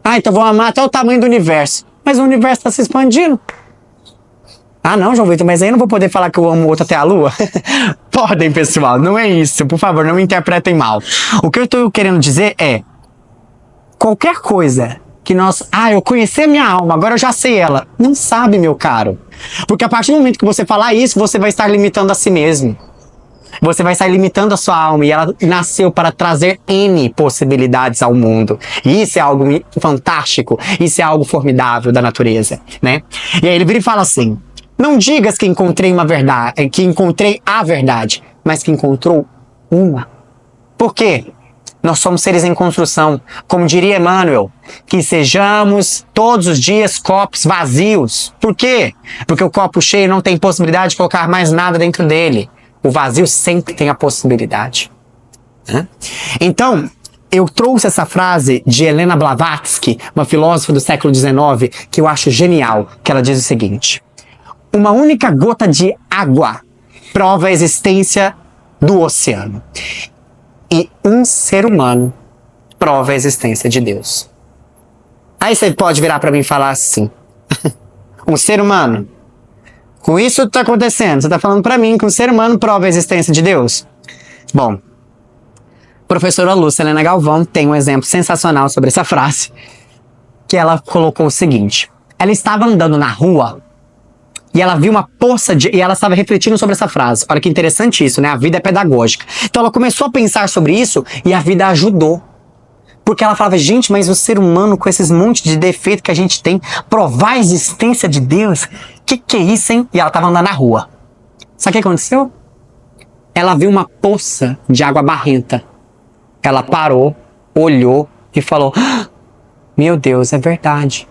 Ah, então vou amar até o tamanho do universo. Mas o universo está se expandindo. Ah, não, João Vitor, mas aí eu não vou poder falar que eu amo o outro até a lua? Podem, pessoal. Não é isso. Por favor, não me interpretem mal. O que eu estou querendo dizer é... Qualquer coisa que eu conheci a minha alma, agora eu já sei ela. Não sabe, meu caro. Porque a partir do momento que você falar isso, você vai estar limitando a si mesmo. Você vai estar limitando a sua alma. E ela nasceu para trazer N possibilidades ao mundo. E isso é algo fantástico. Isso é algo formidável da natureza, né? E aí ele vira e fala assim, não digas que encontrei a verdade, mas que encontrou uma. Por quê? Nós somos seres em construção. Como diria Emmanuel, que sejamos todos os dias copos vazios. Por quê? Porque o copo cheio não tem possibilidade de colocar mais nada dentro dele. O vazio sempre tem a possibilidade. Então, eu trouxe essa frase de Helena Blavatsky, uma filósofa do século XIX, que eu acho genial, que ela diz o seguinte: uma única gota de água prova a existência do oceano. E um ser humano prova a existência de Deus. Aí você pode virar para mim e falar assim, um ser humano, com isso que está acontecendo, você está falando para mim que um ser humano prova a existência de Deus? Bom, a professora Lúcia Helena Galvão tem um exemplo sensacional sobre essa frase, que ela colocou o seguinte, ela estava andando na rua e ela viu uma poça e ela estava refletindo sobre essa frase. Olha que interessante isso, né? A vida é pedagógica. Então ela começou a pensar sobre isso e a vida ajudou. Porque ela falava, gente, mas o ser humano com esses montes de defeitos que a gente tem, provar a existência de Deus, que é isso, hein? E ela estava andando na rua. Sabe o que aconteceu? Ela viu uma poça de água barrenta. Ela parou, olhou e falou, meu Deus, é verdade.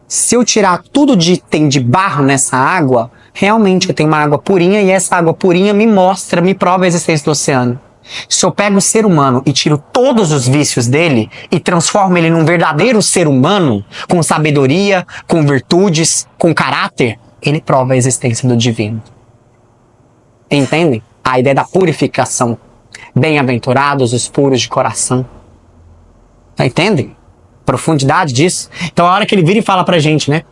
Se eu tirar tudo tem de barro nessa água, realmente eu tenho uma água purinha e essa água purinha me prova a existência do oceano. Se eu pego o ser humano e tiro todos os vícios dele e transformo ele num verdadeiro ser humano, com sabedoria, com virtudes, com caráter, ele prova a existência do divino. Entendem? A ideia da purificação. Bem-aventurados os puros de coração. Entendem? Profundidade disso. Então a hora que ele vira e fala pra gente, né?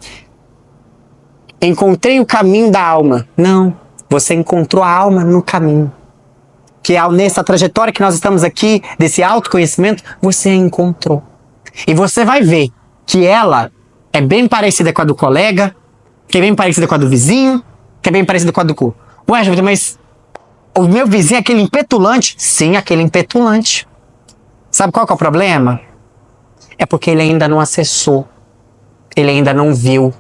Encontrei o caminho da alma. Não, você encontrou a alma no caminho. Que é nessa trajetória que nós estamos aqui, desse autoconhecimento, você a encontrou. E você vai ver que ela é bem parecida com a do colega, que é bem parecida com a do vizinho, que é bem parecido com a do cu. Ué, Jovita, mas o meu vizinho é aquele impetulante? Sim, aquele impetulante. Sabe qual que é o problema? É porque ele ainda não acessou, ele ainda não viu,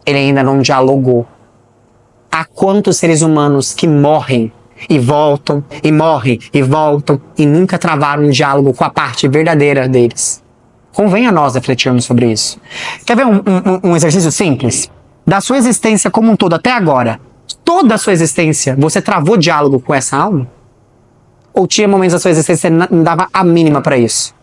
ele ainda não dialogou. Há quantos seres humanos que morrem e voltam, e morrem e voltam, e nunca travaram um diálogo com a parte verdadeira deles? Convém a nós refletirmos sobre isso. Quer ver um exercício simples? Da sua existência como um todo até agora, toda a sua existência, você travou diálogo com essa alma? Ou tinha momentos da sua existência que você não dava a mínima para isso?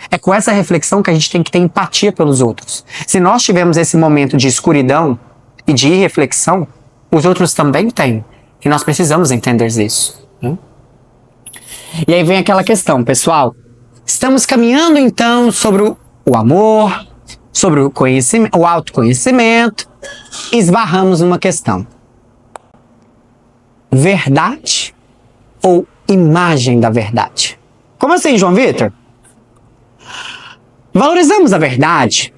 É com essa reflexão que a gente tem que ter empatia pelos outros. Se nós tivermos esse momento de escuridão e de irreflexão, os outros também têm. E nós precisamos entender isso. E aí vem aquela questão, pessoal. Estamos caminhando então sobre o amor, sobre o conhecimento, o autoconhecimento. Esbarramos numa questão. Verdade ou imagem da verdade? Como assim, João Vitor? Valorizamos a verdade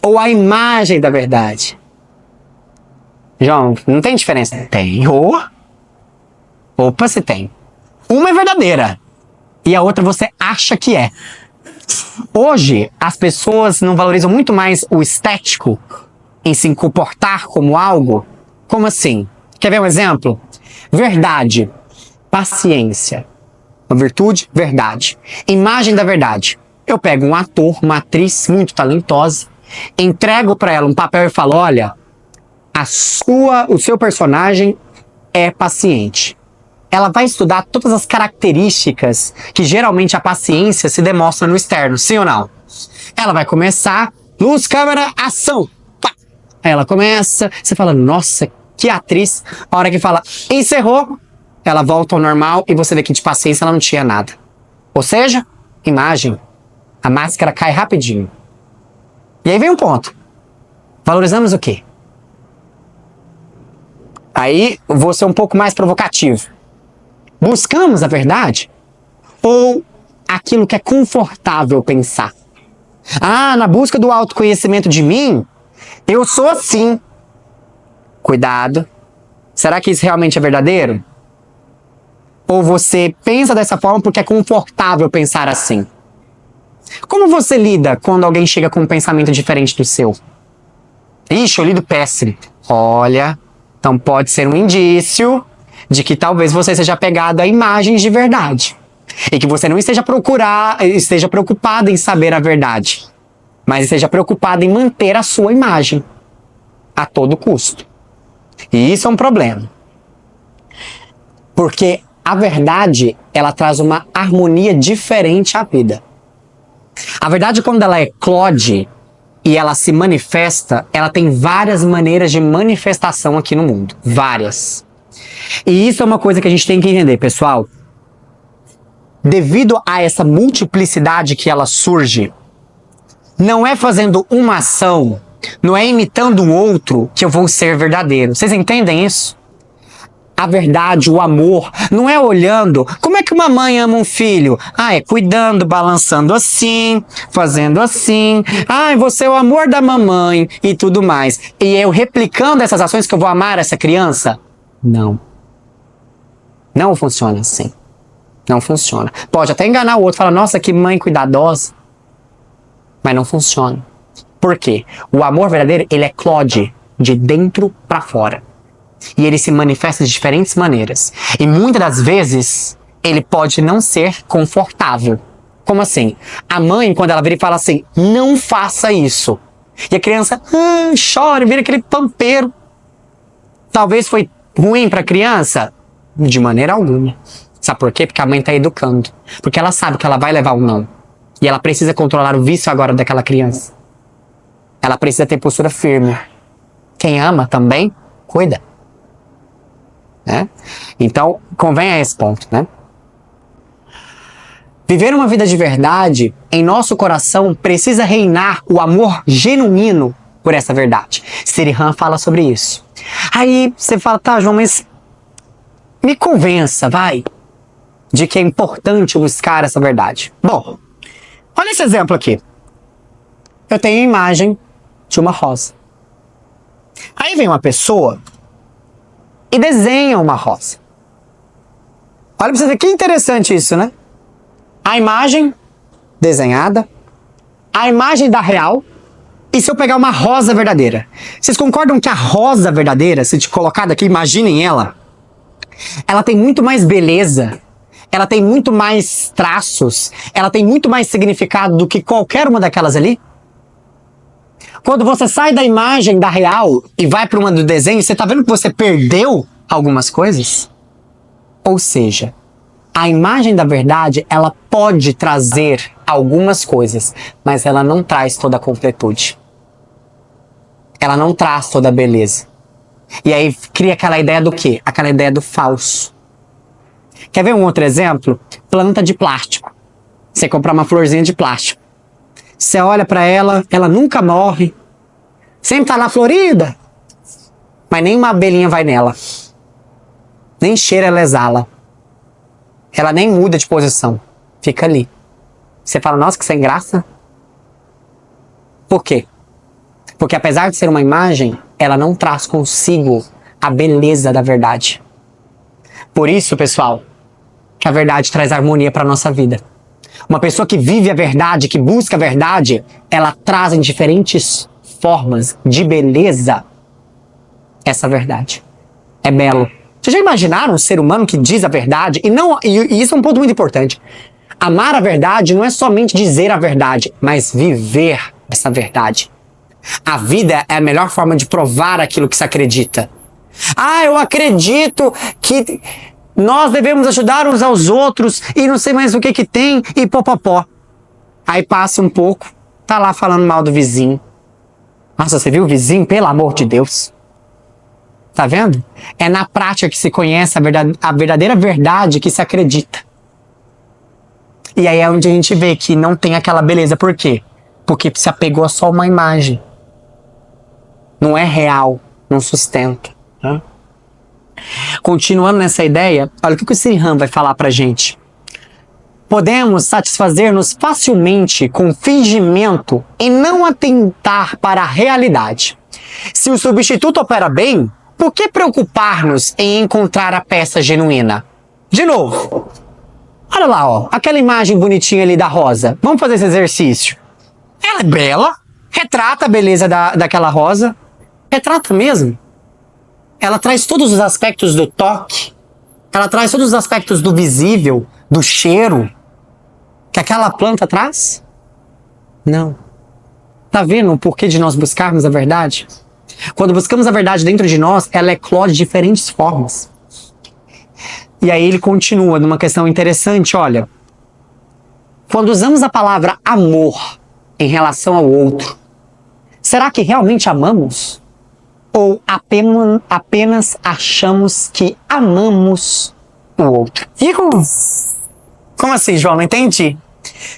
ou a imagem da verdade? João, não tem diferença? Tem. Opa, se tem. Uma é verdadeira e a outra você acha que é. Hoje, as pessoas não valorizam muito mais o estético em se comportar como algo. Como assim? Quer ver um exemplo? Verdade, paciência. Uma virtude, verdade. Imagem da verdade. Eu pego um ator, uma atriz muito talentosa, entrego para ela um papel e falo, olha, o seu personagem é paciente. Ela vai estudar todas as características que geralmente a paciência se demonstra no externo, sim ou não? Ela vai começar, luz, câmera, ação. Pá. Aí ela começa, você fala, nossa, que atriz. A hora que fala, encerrou, ela volta ao normal e você vê que de paciência ela não tinha nada. Ou seja, imagem. A máscara cai rapidinho. E aí vem um ponto. Valorizamos o quê? Aí vou ser um pouco mais provocativo. Buscamos a verdade? Ou aquilo que é confortável pensar? Ah, na busca do autoconhecimento de mim, eu sou assim. Cuidado. Será que isso realmente é verdadeiro? Ou você pensa dessa forma porque é confortável pensar assim? Como você lida quando alguém chega com um pensamento diferente do seu? Ixi, eu lido péssimo. Olha, então pode ser um indício de que talvez você seja apegado a imagens de verdade. E que você não esteja preocupado em saber a verdade. Mas esteja preocupado em manter a sua imagem. A todo custo. E isso é um problema. Porque a verdade, ela traz uma harmonia diferente à vida. A verdade, quando ela eclode e ela se manifesta, ela tem várias maneiras de manifestação aqui no mundo. Várias. E isso é uma coisa que a gente tem que entender, pessoal. Devido a essa multiplicidade que ela surge, não é fazendo uma ação, não é imitando o outro que eu vou ser verdadeiro. Vocês entendem isso? A verdade, o amor, não é olhando como é que uma mãe ama um filho. Ah, é cuidando, balançando assim, fazendo assim. Ah, você é o amor da mamãe e tudo mais. E eu replicando essas ações que eu vou amar essa criança? Não. Não funciona assim. Não funciona. Pode até enganar o outro, falar, nossa, que mãe cuidadosa. Mas não funciona. Por quê? O amor verdadeiro, ele eclode de dentro para fora. E ele se manifesta de diferentes maneiras. E muitas das vezes, ele pode não ser confortável. Como assim? A mãe, quando ela vira e fala assim, não faça isso. E a criança chora, vira aquele pampeiro. Talvez foi ruim para a criança? De maneira alguma. Sabe por quê? Porque a mãe está educando. Porque ela sabe que ela vai levar um não. E ela precisa controlar o vício agora daquela criança. Ela precisa ter postura firme. Quem ama também, cuida. Né? Então, convém a esse ponto, né? Viver uma vida de verdade, em nosso coração, precisa reinar o amor genuíno por essa verdade. Sirihan fala sobre isso. Aí você fala, tá, João, mas me convença, vai, de que é importante buscar essa verdade. Bom, olha esse exemplo aqui. Eu tenho a imagem de uma rosa. Aí vem uma pessoa e desenham uma rosa. Olha pra você ver que interessante isso, né? A imagem desenhada, a imagem da real, e se eu pegar uma rosa verdadeira? Vocês concordam que a rosa verdadeira, se te colocar aqui, imaginem ela tem muito mais beleza, ela tem muito mais traços, ela tem muito mais significado do que qualquer uma daquelas ali? Quando você sai da imagem da real e vai para uma do desenho, você tá vendo que você perdeu algumas coisas? Ou seja, a imagem da verdade, ela pode trazer algumas coisas, mas ela não traz toda a completude. Ela não traz toda a beleza. E aí cria aquela ideia do quê? Aquela ideia do falso. Quer ver um outro exemplo? Planta de plástico. Você comprar uma florzinha de plástico. Você olha pra ela, ela nunca morre. Sempre tá lá florida. Mas nem uma abelhinha vai nela. Nem cheiro ela exala. Ela nem muda de posição. Fica ali. Você fala, nossa, que sem graça. Por quê? Porque apesar de ser uma imagem, ela não traz consigo a beleza da verdade. Por isso, pessoal, que a verdade traz harmonia para a nossa vida. Uma pessoa que vive a verdade, que busca a verdade, ela traz em diferentes formas de beleza essa verdade. É belo. Vocês já imaginaram um ser humano que diz a verdade? E isso é um ponto muito importante. Amar a verdade não é somente dizer a verdade, mas viver essa verdade. A vida é a melhor forma de provar aquilo que se acredita. Ah, eu acredito que nós devemos ajudar uns aos outros e não sei mais o que tem e popopó. Aí passa um pouco, tá lá falando mal do vizinho. Nossa, você viu o vizinho? Pelo amor de Deus. Tá vendo? É na prática que se conhece a verdadeira verdade que se acredita. E aí é onde a gente vê que não tem aquela beleza. Por quê? Porque se apegou a só uma imagem. Não é real, não sustenta. Né? Continuando nessa ideia, olha o que o Sriram vai falar pra gente. Podemos satisfazer-nos facilmente com fingimento e não atentar para a realidade. Se o substituto opera bem, por que preocupar-nos em encontrar a peça genuína? De novo, olha lá, ó, aquela imagem bonitinha ali da rosa. Vamos fazer esse exercício. Ela é bela, retrata a beleza daquela rosa. Retrata mesmo. Ela traz todos os aspectos do toque. Ela traz todos os aspectos do visível, do cheiro, que aquela planta traz? Não. Tá vendo o porquê de nós buscarmos a verdade? Quando buscamos a verdade dentro de nós, ela eclode de diferentes formas. E aí ele continua numa questão interessante, olha. Quando usamos a palavra amor em relação ao outro, será que realmente amamos? Ou apenas achamos que amamos o outro? Como assim, João? Não entendi.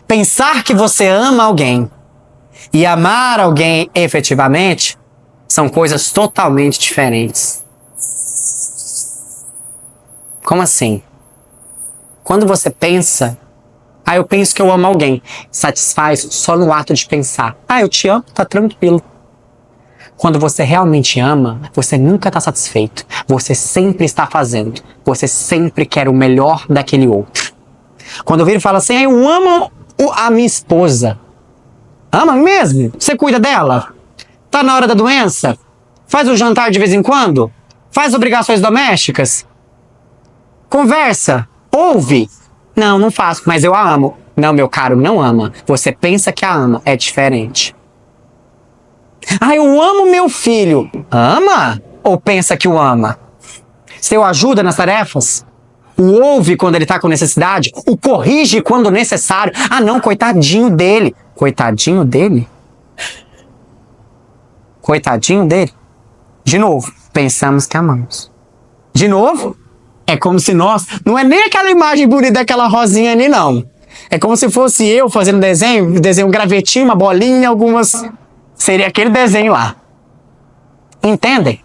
Pensar que você ama alguém e amar alguém efetivamente são coisas totalmente diferentes. Como assim? Quando você pensa, eu penso que eu amo alguém, satisfaz só no ato de pensar. Eu te amo, tá tranquilo. Quando você realmente ama, você nunca está satisfeito. Você sempre está fazendo. Você sempre quer o melhor daquele outro. Quando eu viro e falo assim, eu amo a minha esposa. Ama mesmo? Você cuida dela? Tá na hora da doença? Faz um jantar de vez em quando? Faz obrigações domésticas? Conversa? Ouve? Não, não faço, mas eu a amo. Não, meu caro, não ama. Você pensa que a ama, é diferente. Eu amo meu filho. Ama? Ou pensa que o ama? Você o ajuda nas tarefas? O ouve quando ele está com necessidade? O corrige quando necessário? Não, coitadinho dele. Coitadinho dele? Coitadinho dele? De novo, pensamos que amamos. De novo, é como se nós... Não é nem aquela imagem bonita daquela rosinha ali, não. É como se fosse eu fazendo desenho um gravetinho, uma bolinha, algumas... Seria aquele desenho lá. Entendem?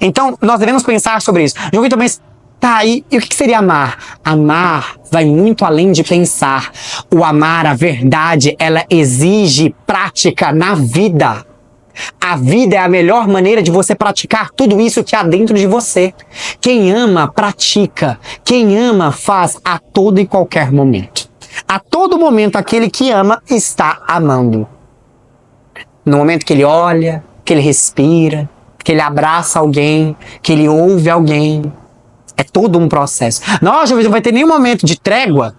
Então, nós devemos pensar sobre isso. João Vitor, mas tá aí, e o que seria amar? Amar vai muito além de pensar. O amar, a verdade, ela exige prática na vida. A vida é a melhor maneira de você praticar tudo isso que há dentro de você. Quem ama, pratica. Quem ama, faz a todo e qualquer momento. A todo momento, aquele que ama está amando. No momento que ele olha, que ele respira, que ele abraça alguém, que ele ouve alguém. É todo um processo. Nossa, não vai ter nenhum momento de trégua.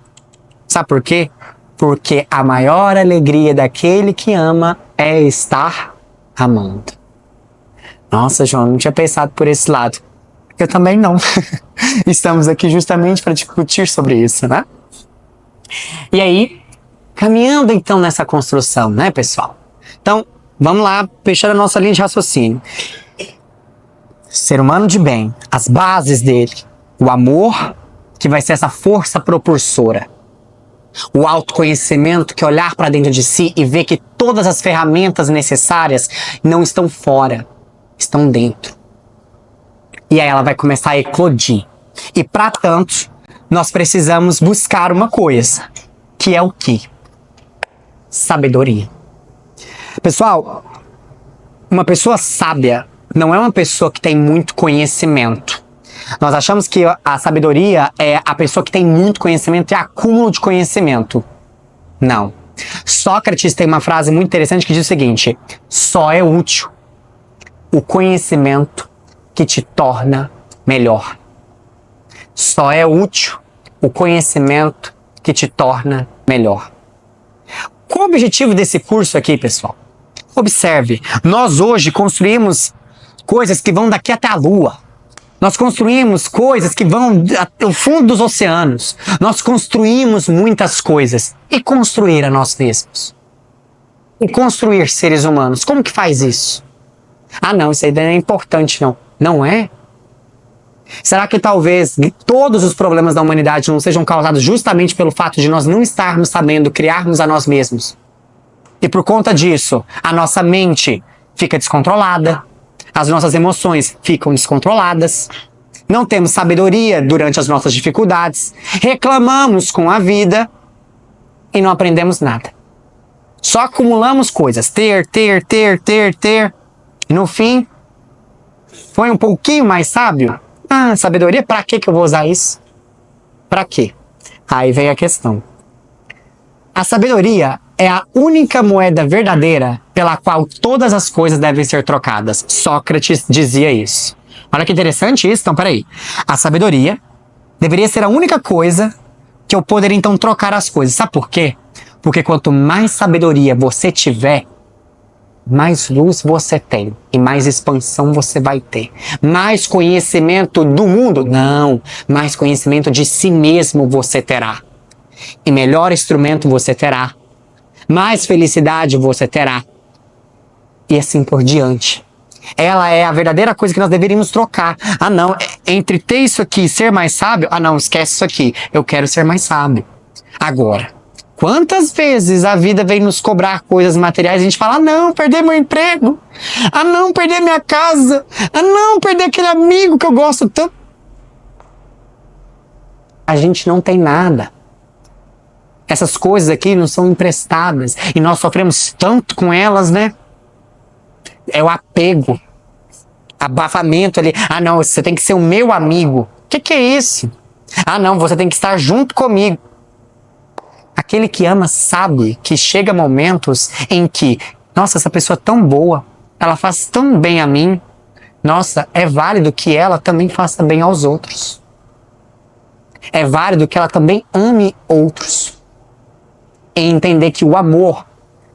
Sabe por quê? Porque a maior alegria daquele que ama é estar amando. Nossa, João, não tinha pensado por esse lado. Eu também não. Estamos aqui justamente para discutir sobre isso, né? E aí, caminhando então nessa construção, né, pessoal? Então, vamos lá, fechando a nossa linha de raciocínio. Ser humano de bem, as bases dele, o amor, que vai ser essa força propulsora. O autoconhecimento, que é olhar para dentro de si e ver que todas as ferramentas necessárias não estão fora, estão dentro. E aí ela vai começar a eclodir. E para tanto, nós precisamos buscar uma coisa, que é o quê? Sabedoria. Pessoal, uma pessoa sábia não é uma pessoa que tem muito conhecimento. Nós achamos que a sabedoria é a pessoa que tem muito conhecimento e acúmulo de conhecimento. Não. Sócrates tem uma frase muito interessante que diz o seguinte: só é útil o conhecimento que te torna melhor. Só é útil o conhecimento que te torna melhor. Qual o objetivo desse curso aqui, pessoal? Observe, nós hoje construímos coisas que vão daqui até a Lua. Nós construímos coisas que vão ao fundo dos oceanos. Nós construímos muitas coisas. E construir a nós mesmos? E construir seres humanos? Como que faz isso? Ah, não, isso aí não é importante, não. Não é? Será que talvez todos os problemas da humanidade não sejam causados justamente pelo fato de nós não estarmos sabendo criarmos a nós mesmos? E por conta disso, a nossa mente fica descontrolada, as nossas emoções ficam descontroladas, não temos sabedoria durante as nossas dificuldades, reclamamos com a vida e não aprendemos nada. Só acumulamos coisas, ter. E no fim, foi um pouquinho mais sábio? Ah, sabedoria, pra que eu vou usar isso? Pra quê? Aí vem a questão. A sabedoria é a única moeda verdadeira pela qual todas as coisas devem ser trocadas. Sócrates dizia isso. Olha que interessante isso. Então, peraí. A sabedoria deveria ser a única coisa que eu poderia, então, trocar as coisas. Sabe por quê? Porque quanto mais sabedoria você tiver, mais luz você tem e mais expansão você vai ter. Mais conhecimento do mundo? Não. Mais conhecimento de si mesmo você terá. E melhor instrumento você terá. Mais felicidade você terá. E assim por diante. Ela é a verdadeira coisa que nós deveríamos trocar. Ah, não, entre ter isso aqui e ser mais sábio, ah, não, esquece isso aqui. Eu quero ser mais sábio. Agora, quantas vezes a vida vem nos cobrar coisas materiais e a gente fala: ah, não, perder meu emprego. Ah, não, perder minha casa. Ah, não, perder aquele amigo que eu gosto tanto. A gente não tem nada. Essas coisas aqui não são emprestadas. E nós sofremos tanto com elas, né? É o apego. Abafamento ali. Ah, não, você tem que ser o meu amigo. O que é isso? Ah, não, você tem que estar junto comigo. Aquele que ama sabe que chega momentos em que, nossa, essa pessoa é tão boa, ela faz tão bem a mim. Nossa, é válido que ela também faça bem aos outros. É válido que ela também ame outros. E entender que o amor,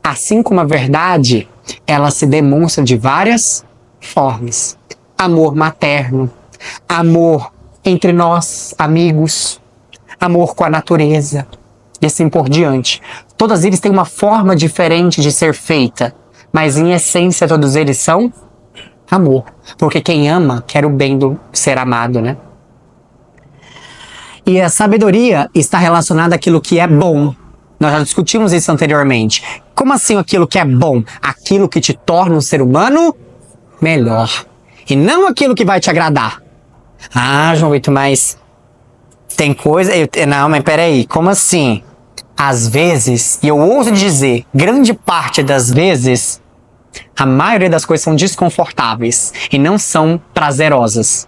assim como a verdade, ela se demonstra de várias formas. Amor materno, amor entre nós, amigos, amor com a natureza, e assim por diante. Todos eles têm uma forma diferente de ser feita, mas em essência todos eles são amor. Porque quem ama quer o bem do ser amado, né? E a sabedoria está relacionada àquilo que é bom. Nós já discutimos isso anteriormente. Como assim aquilo que é bom? Aquilo que te torna um ser humano melhor. E não aquilo que vai te agradar. Ah, João Vitor, mas tem coisa... Não, mas peraí, como assim? Às vezes, e eu ouso dizer, grande parte das vezes, A maioria das coisas são desconfortáveis e não são prazerosas,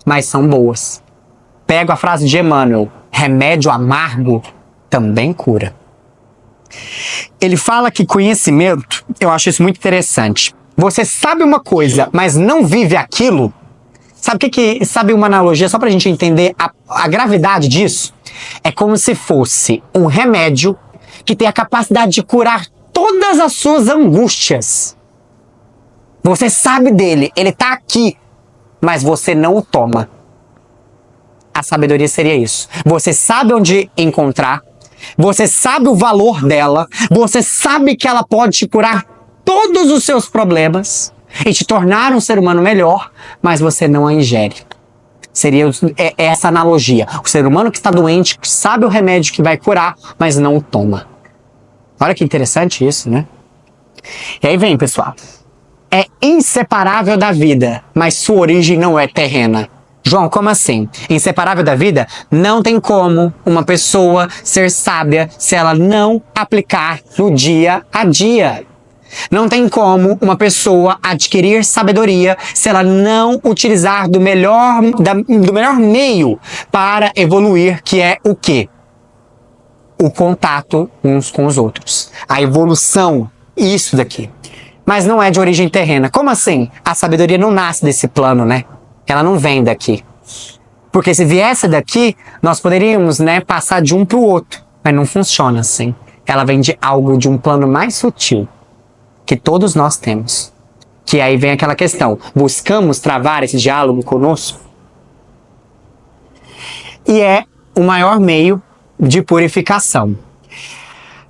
mas são boas. Pego a frase de Emmanuel: remédio amargo também cura. Ele fala que conhecimento, eu acho isso muito interessante. Você sabe uma coisa, mas não vive aquilo. Sabe uma analogia, só pra gente entender a gravidade disso? É como se fosse um remédio que tem a capacidade de curar todas as suas angústias. Você sabe dele, ele tá aqui, mas você não o toma. A sabedoria seria isso. Você sabe onde encontrar, você sabe o valor dela, você sabe que ela pode te curar todos os seus problemas e te tornar um ser humano melhor, mas você não a ingere. Seria essa analogia. O ser humano que está doente sabe o remédio que vai curar, mas não o toma. Olha que interessante isso, né? E aí vem, pessoal. É inseparável da vida, mas sua origem não é terrena. João, como assim? Inseparável da vida? Não tem como uma pessoa ser sábia se ela não aplicar no dia a dia. Não tem como uma pessoa adquirir sabedoria se ela não utilizar do melhor meio para evoluir, que é o quê? O contato uns com os outros. A evolução, isso daqui. Mas não é de origem terrena. Como assim? A sabedoria não nasce desse plano, né? Ela não vem daqui. Porque se viesse daqui, nós poderíamos, né, passar de um para o outro. Mas não funciona assim. Ela vem de algo, de um plano mais sutil, que todos nós temos. Que aí vem aquela questão. Buscamos travar esse diálogo conosco? E é o maior meio de purificação.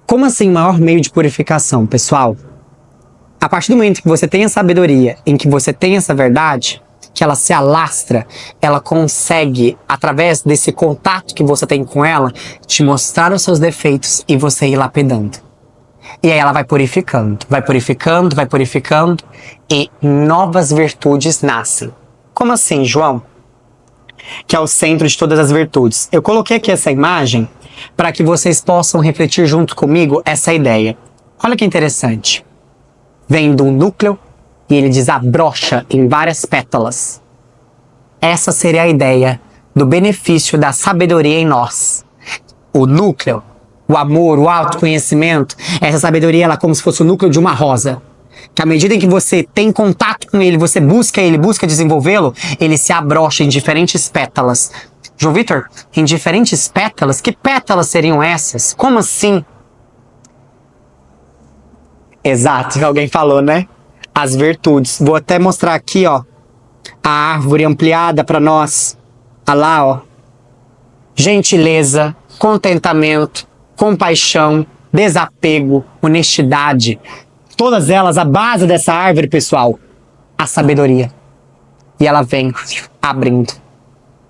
Como assim maior meio de purificação, pessoal? A partir do momento que você tem a sabedoria, em que você tem essa verdade, que ela se alastra, ela consegue, através desse contato que você tem com ela, te mostrar os seus defeitos e você ir lapidando. E aí ela vai purificando, vai purificando, vai purificando e novas virtudes nascem. Como assim, João? Que é o centro de todas as virtudes. Eu coloquei aqui essa imagem para que vocês possam refletir junto comigo essa ideia. Olha que interessante. Vem do núcleo e ele desabrocha em várias pétalas. Essa seria a ideia do benefício da sabedoria em nós. O núcleo, o amor, o autoconhecimento, essa sabedoria ela é como se fosse o núcleo de uma rosa. Que à medida em que você tem contato com ele, você busca ele, busca desenvolvê-lo, ele se abrocha em diferentes pétalas. João Vitor, em diferentes pétalas? Que pétalas seriam essas? Como assim? Exato, alguém falou, né? As virtudes. Vou até mostrar aqui, ó, a árvore ampliada para nós. Olha lá, ó. Gentileza, contentamento, compaixão, desapego, honestidade. Todas elas, a base dessa árvore, pessoal, a sabedoria. E ela vem abrindo.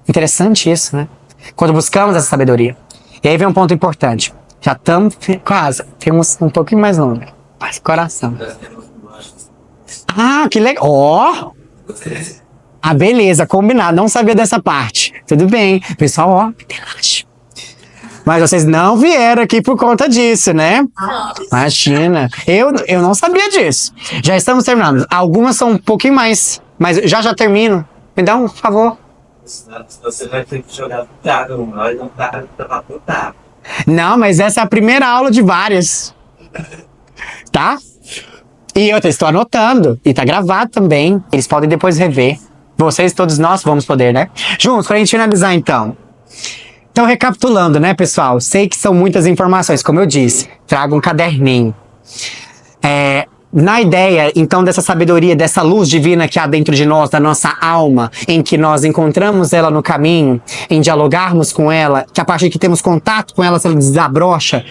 Interessante isso, né? Quando buscamos essa sabedoria. E aí vem um ponto importante. Já estamos quase. Temos um pouquinho mais longo. Faz coração. Ah, que legal. Ó! Ah, beleza, combinado. Não sabia dessa parte. Tudo bem. Pessoal, ó, relaxa. Mas vocês não vieram aqui por conta disso, né? Imagina. Eu não sabia disso. Já estamos terminando. Algumas são um pouquinho mais, mas já termino. Me dá um favor. Você vai ter que jogar dado, não tá. Não, mas essa é a primeira aula de várias. Tá? E eu estou anotando. E tá gravado também. Eles podem depois rever. Vocês, todos nós, vamos poder, né? Juntos, pra gente finalizar, então. Então, recapitulando, né, pessoal? Sei que são muitas informações, como eu disse. Traga um caderninho. Na ideia, então, dessa sabedoria, dessa luz divina que há dentro de nós, da nossa alma, em que nós encontramos ela no caminho, em dialogarmos com ela, que a partir que temos contato com ela, ela desabrocha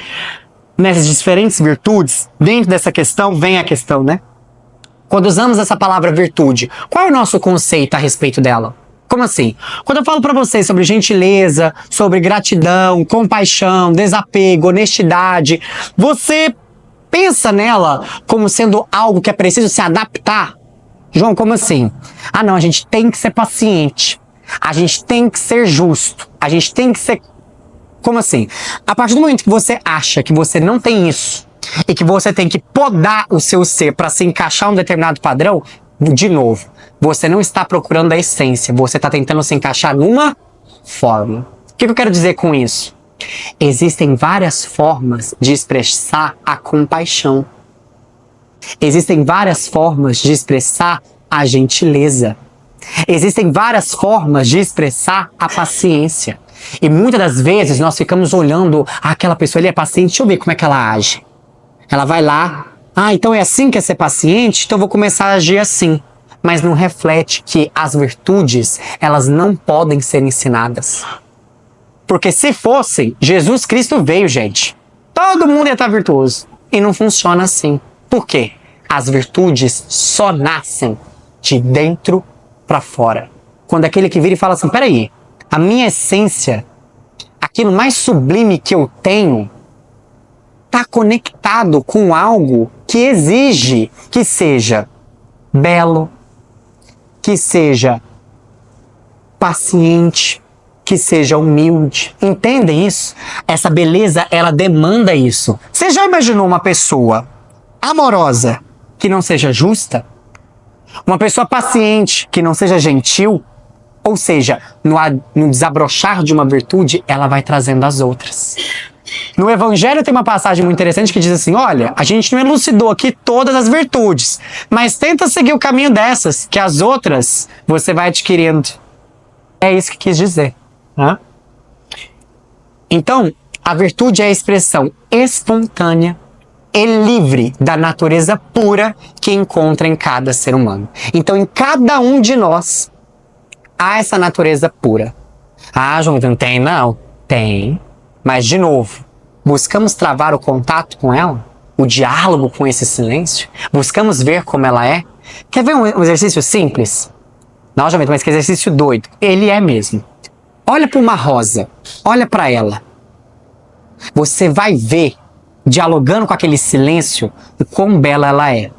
nessas diferentes virtudes, dentro dessa questão, vem a questão, né? Quando usamos essa palavra virtude, qual é o nosso conceito a respeito dela? Como assim? Quando eu falo pra vocês sobre gentileza, sobre gratidão, compaixão, desapego, honestidade, você pensa nela como sendo algo que é preciso se adaptar? João, como assim? Ah, não, a gente tem que ser paciente. A gente tem que ser justo. A gente tem que ser... Como assim? A partir do momento que você acha que você não tem isso, e que você tem que podar o seu ser para se encaixar em um determinado padrão, de novo, você não está procurando a essência, você está tentando se encaixar numa forma. O que eu quero dizer com isso? Existem várias formas de expressar a compaixão. Existem várias formas de expressar a gentileza. Existem várias formas de expressar a paciência. E muitas das vezes nós ficamos olhando aquela pessoa, ele é paciente, deixa eu ver como é que ela age. Ela vai lá, então é assim que é ser paciente, então eu vou começar a agir assim. Mas não reflete que as virtudes, elas não podem ser ensinadas. Porque se fossem, Jesus Cristo veio, gente. Todo mundo ia estar virtuoso. E não funciona assim. Por quê? As virtudes só nascem de dentro para fora. Quando aquele que vira e fala assim, peraí, a minha essência, aquilo mais sublime que eu tenho, está conectado com algo que exige que seja belo, que seja paciente, que seja humilde. Entendem isso? Essa beleza, ela demanda isso. Você já imaginou uma pessoa amorosa que não seja justa? Uma pessoa paciente que não seja gentil? Ou seja, no desabrochar de uma virtude, ela vai trazendo as outras. No Evangelho tem uma passagem muito interessante que diz assim, olha, a gente não elucidou aqui todas as virtudes, mas tenta seguir o caminho dessas, que as outras você vai adquirindo. É isso que quis dizer. Né? Então, a virtude é a expressão espontânea e livre da natureza pura que encontra em cada ser humano. Então, em cada um de nós, há essa natureza pura. João, não tem não? Tem. Mas, de novo, buscamos travar o contato com ela? O diálogo com esse silêncio? Buscamos ver como ela é? Quer ver um exercício simples? Não, João, mas que exercício doido. Ele é mesmo. Olha para uma rosa. Olha para ela. Você vai ver, dialogando com aquele silêncio, o quão bela ela é.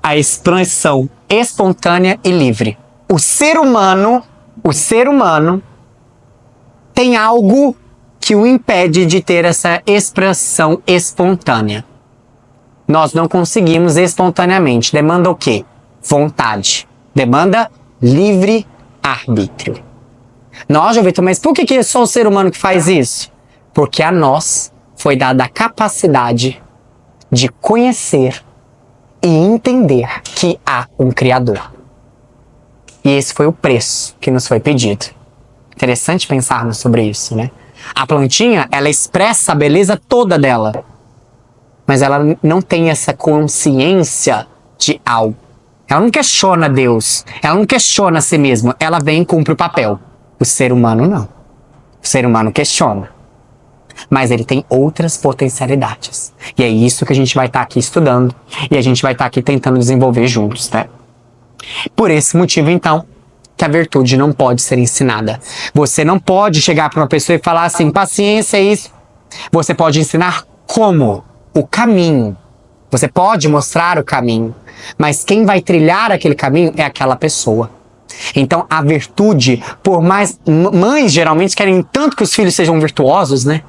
A expressão espontânea e livre. O ser humano tem algo que o impede de ter essa expressão espontânea. Nós não conseguimos espontaneamente. Demanda o quê? Vontade. Demanda livre arbítrio. Nossa, Vitor, mas por que é só o ser humano que faz isso? Porque a nós foi dada a capacidade de conhecer e entender que há um Criador. E esse foi o preço que nos foi pedido. Interessante pensarmos sobre isso, né? A plantinha, ela expressa a beleza toda dela, mas ela não tem essa consciência de algo. Ela não questiona Deus, ela não questiona a si mesma, ela vem e cumpre o papel. O ser humano não. O ser humano questiona. Mas ele tem outras potencialidades. E é isso que a gente vai estar aqui estudando. E a gente vai estar aqui tentando desenvolver juntos, né? Por esse motivo, então, que a virtude não pode ser ensinada. Você não pode chegar para uma pessoa e falar assim, paciência é isso. Você pode ensinar como? O caminho. Você pode mostrar o caminho. Mas quem vai trilhar aquele caminho é aquela pessoa. Então, a virtude, por mais... Mães, geralmente, querem tanto que os filhos sejam virtuosos, né?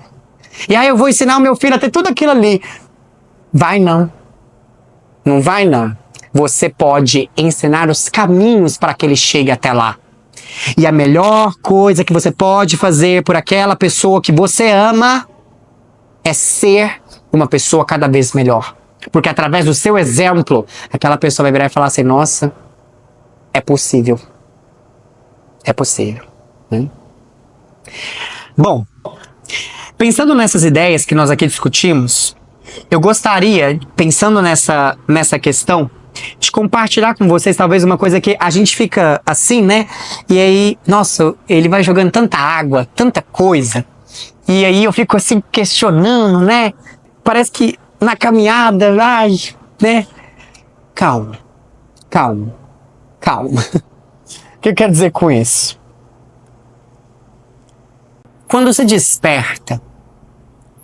E aí eu vou ensinar o meu filho a ter tudo aquilo ali. Vai não. Não vai não. Você pode ensinar os caminhos para que ele chegue até lá. E a melhor coisa que você pode fazer por aquela pessoa que você ama é ser uma pessoa cada vez melhor. Porque através do seu exemplo, aquela pessoa vai virar e falar assim, nossa, é possível. É possível. Né? Bom, pensando nessas ideias que nós aqui discutimos, eu gostaria, pensando nessa questão, de compartilhar com vocês talvez uma coisa que a gente fica assim, né? E aí, nossa, ele vai jogando tanta água, tanta coisa. E aí eu fico assim questionando, né? Parece que na caminhada, né? Calma, calma, calma. O que eu quero dizer com isso? Quando se desperta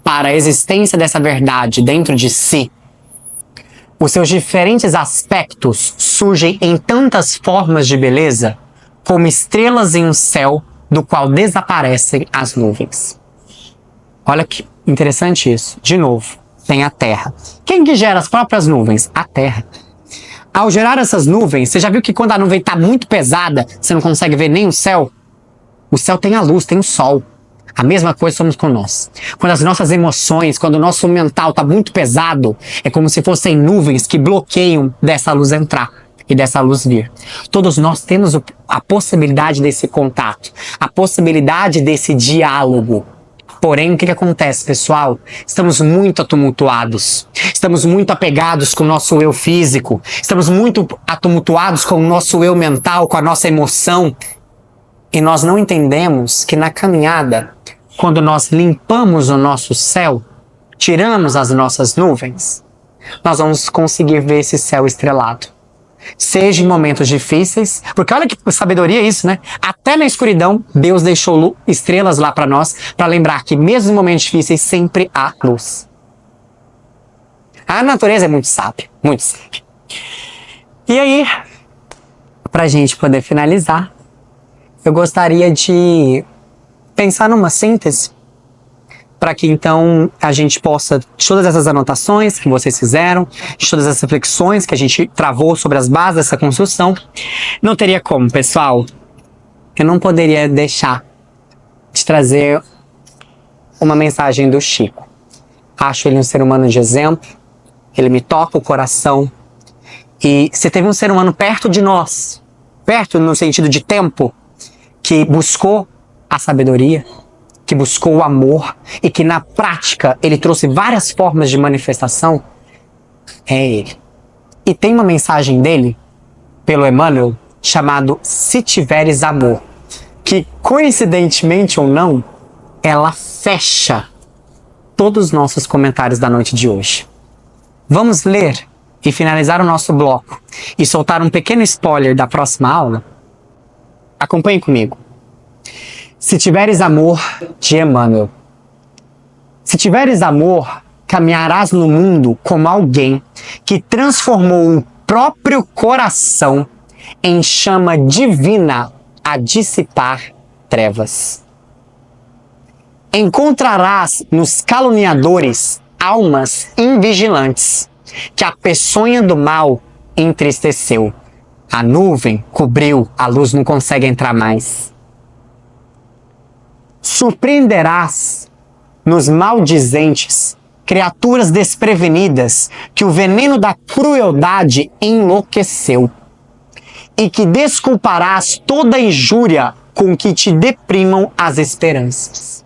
para a existência dessa verdade dentro de si, os seus diferentes aspectos surgem em tantas formas de beleza, como estrelas em um céu do qual desaparecem as nuvens. Olha que interessante isso. De novo, Tem a Terra. Quem que gera as próprias nuvens? A Terra. Ao gerar essas nuvens, você já viu que quando a nuvem está muito pesada, você não consegue ver nem o céu? O céu tem a luz, tem o sol. A mesma coisa somos com nós. Quando as nossas emoções, quando o nosso mental está muito pesado, é como se fossem nuvens que bloqueiam dessa luz entrar e dessa luz vir. Todos nós temos a possibilidade desse contato, a possibilidade desse diálogo. Porém, o que acontece, pessoal? Estamos muito tumultuados. Estamos muito apegados com o nosso eu físico. Estamos muito tumultuados com o nosso eu mental, com a nossa emoção. E nós não entendemos que na caminhada, quando nós limpamos o nosso céu, tiramos as nossas nuvens, nós vamos conseguir ver esse céu estrelado. Seja em momentos difíceis, porque olha que sabedoria isso, né? Até na escuridão, Deus deixou estrelas lá para nós, para lembrar que mesmo em momentos difíceis, sempre há luz. A natureza é muito sábia, muito sábia. E aí, pra gente poder finalizar, eu gostaria de pensar numa síntese para que então a gente possa, de todas essas anotações que vocês fizeram, de todas essas reflexões que a gente travou sobre as bases dessa construção, não teria como, pessoal, eu não poderia deixar de trazer uma mensagem do Chico. Acho ele um ser humano de exemplo, ele me toca o coração, e se teve um ser humano perto de nós, perto no sentido de tempo, que buscou a sabedoria, que buscou o amor e que na prática ele trouxe várias formas de manifestação, é ele. E tem uma mensagem dele, pelo Emmanuel, chamado Se Tiveres Amor, que coincidentemente ou não, ela fecha todos os nossos comentários da noite de hoje. Vamos ler e finalizar o nosso bloco e soltar um pequeno spoiler da próxima aula? Acompanhe comigo. Se tiveres amor, de Emmanuel. Se tiveres amor, caminharás no mundo como alguém que transformou o próprio coração em chama divina a dissipar trevas. Encontrarás nos caluniadores almas invigilantes, que a peçonha do mal entristeceu. A nuvem cobriu, a luz não consegue entrar mais. Surpreenderás nos maldizentes criaturas desprevenidas que o veneno da crueldade enlouqueceu, e que desculparás toda injúria com que te deprimam as esperanças.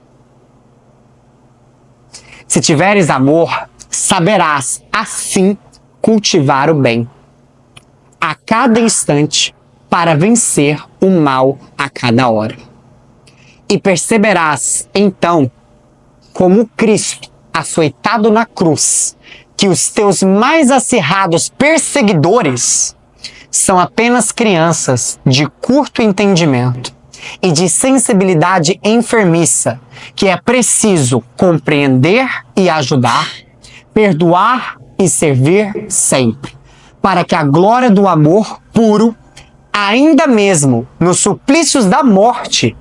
Se tiveres amor, saberás assim cultivar o bem a cada instante para vencer o mal a cada hora. E perceberás, então, como Cristo, açoitado na cruz, que os teus mais acirrados perseguidores são apenas crianças de curto entendimento e de sensibilidade enfermiça, que é preciso compreender e ajudar, perdoar e servir sempre, para que a glória do amor puro, ainda mesmo nos suplícios da morte,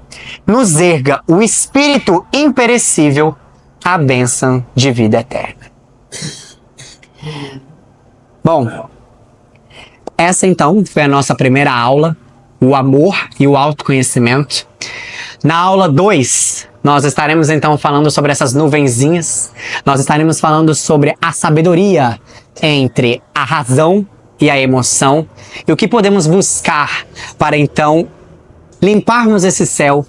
nos erga o espírito imperecível, a bênção de vida eterna. Bom, essa então foi a nossa primeira aula, o amor e o autoconhecimento. Na aula 2, nós estaremos então falando sobre essas nuvenzinhas, nós estaremos falando sobre a sabedoria entre a razão e a emoção, e o que podemos buscar para então limparmos esse céu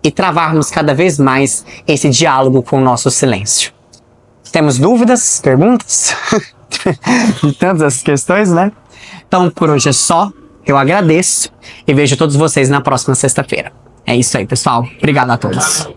e travarmos cada vez mais esse diálogo com o nosso silêncio. Temos dúvidas, perguntas? De tantas questões, né? Então, por hoje é só. Eu agradeço e vejo todos vocês na próxima sexta-feira. É isso aí, pessoal. Obrigado a todos.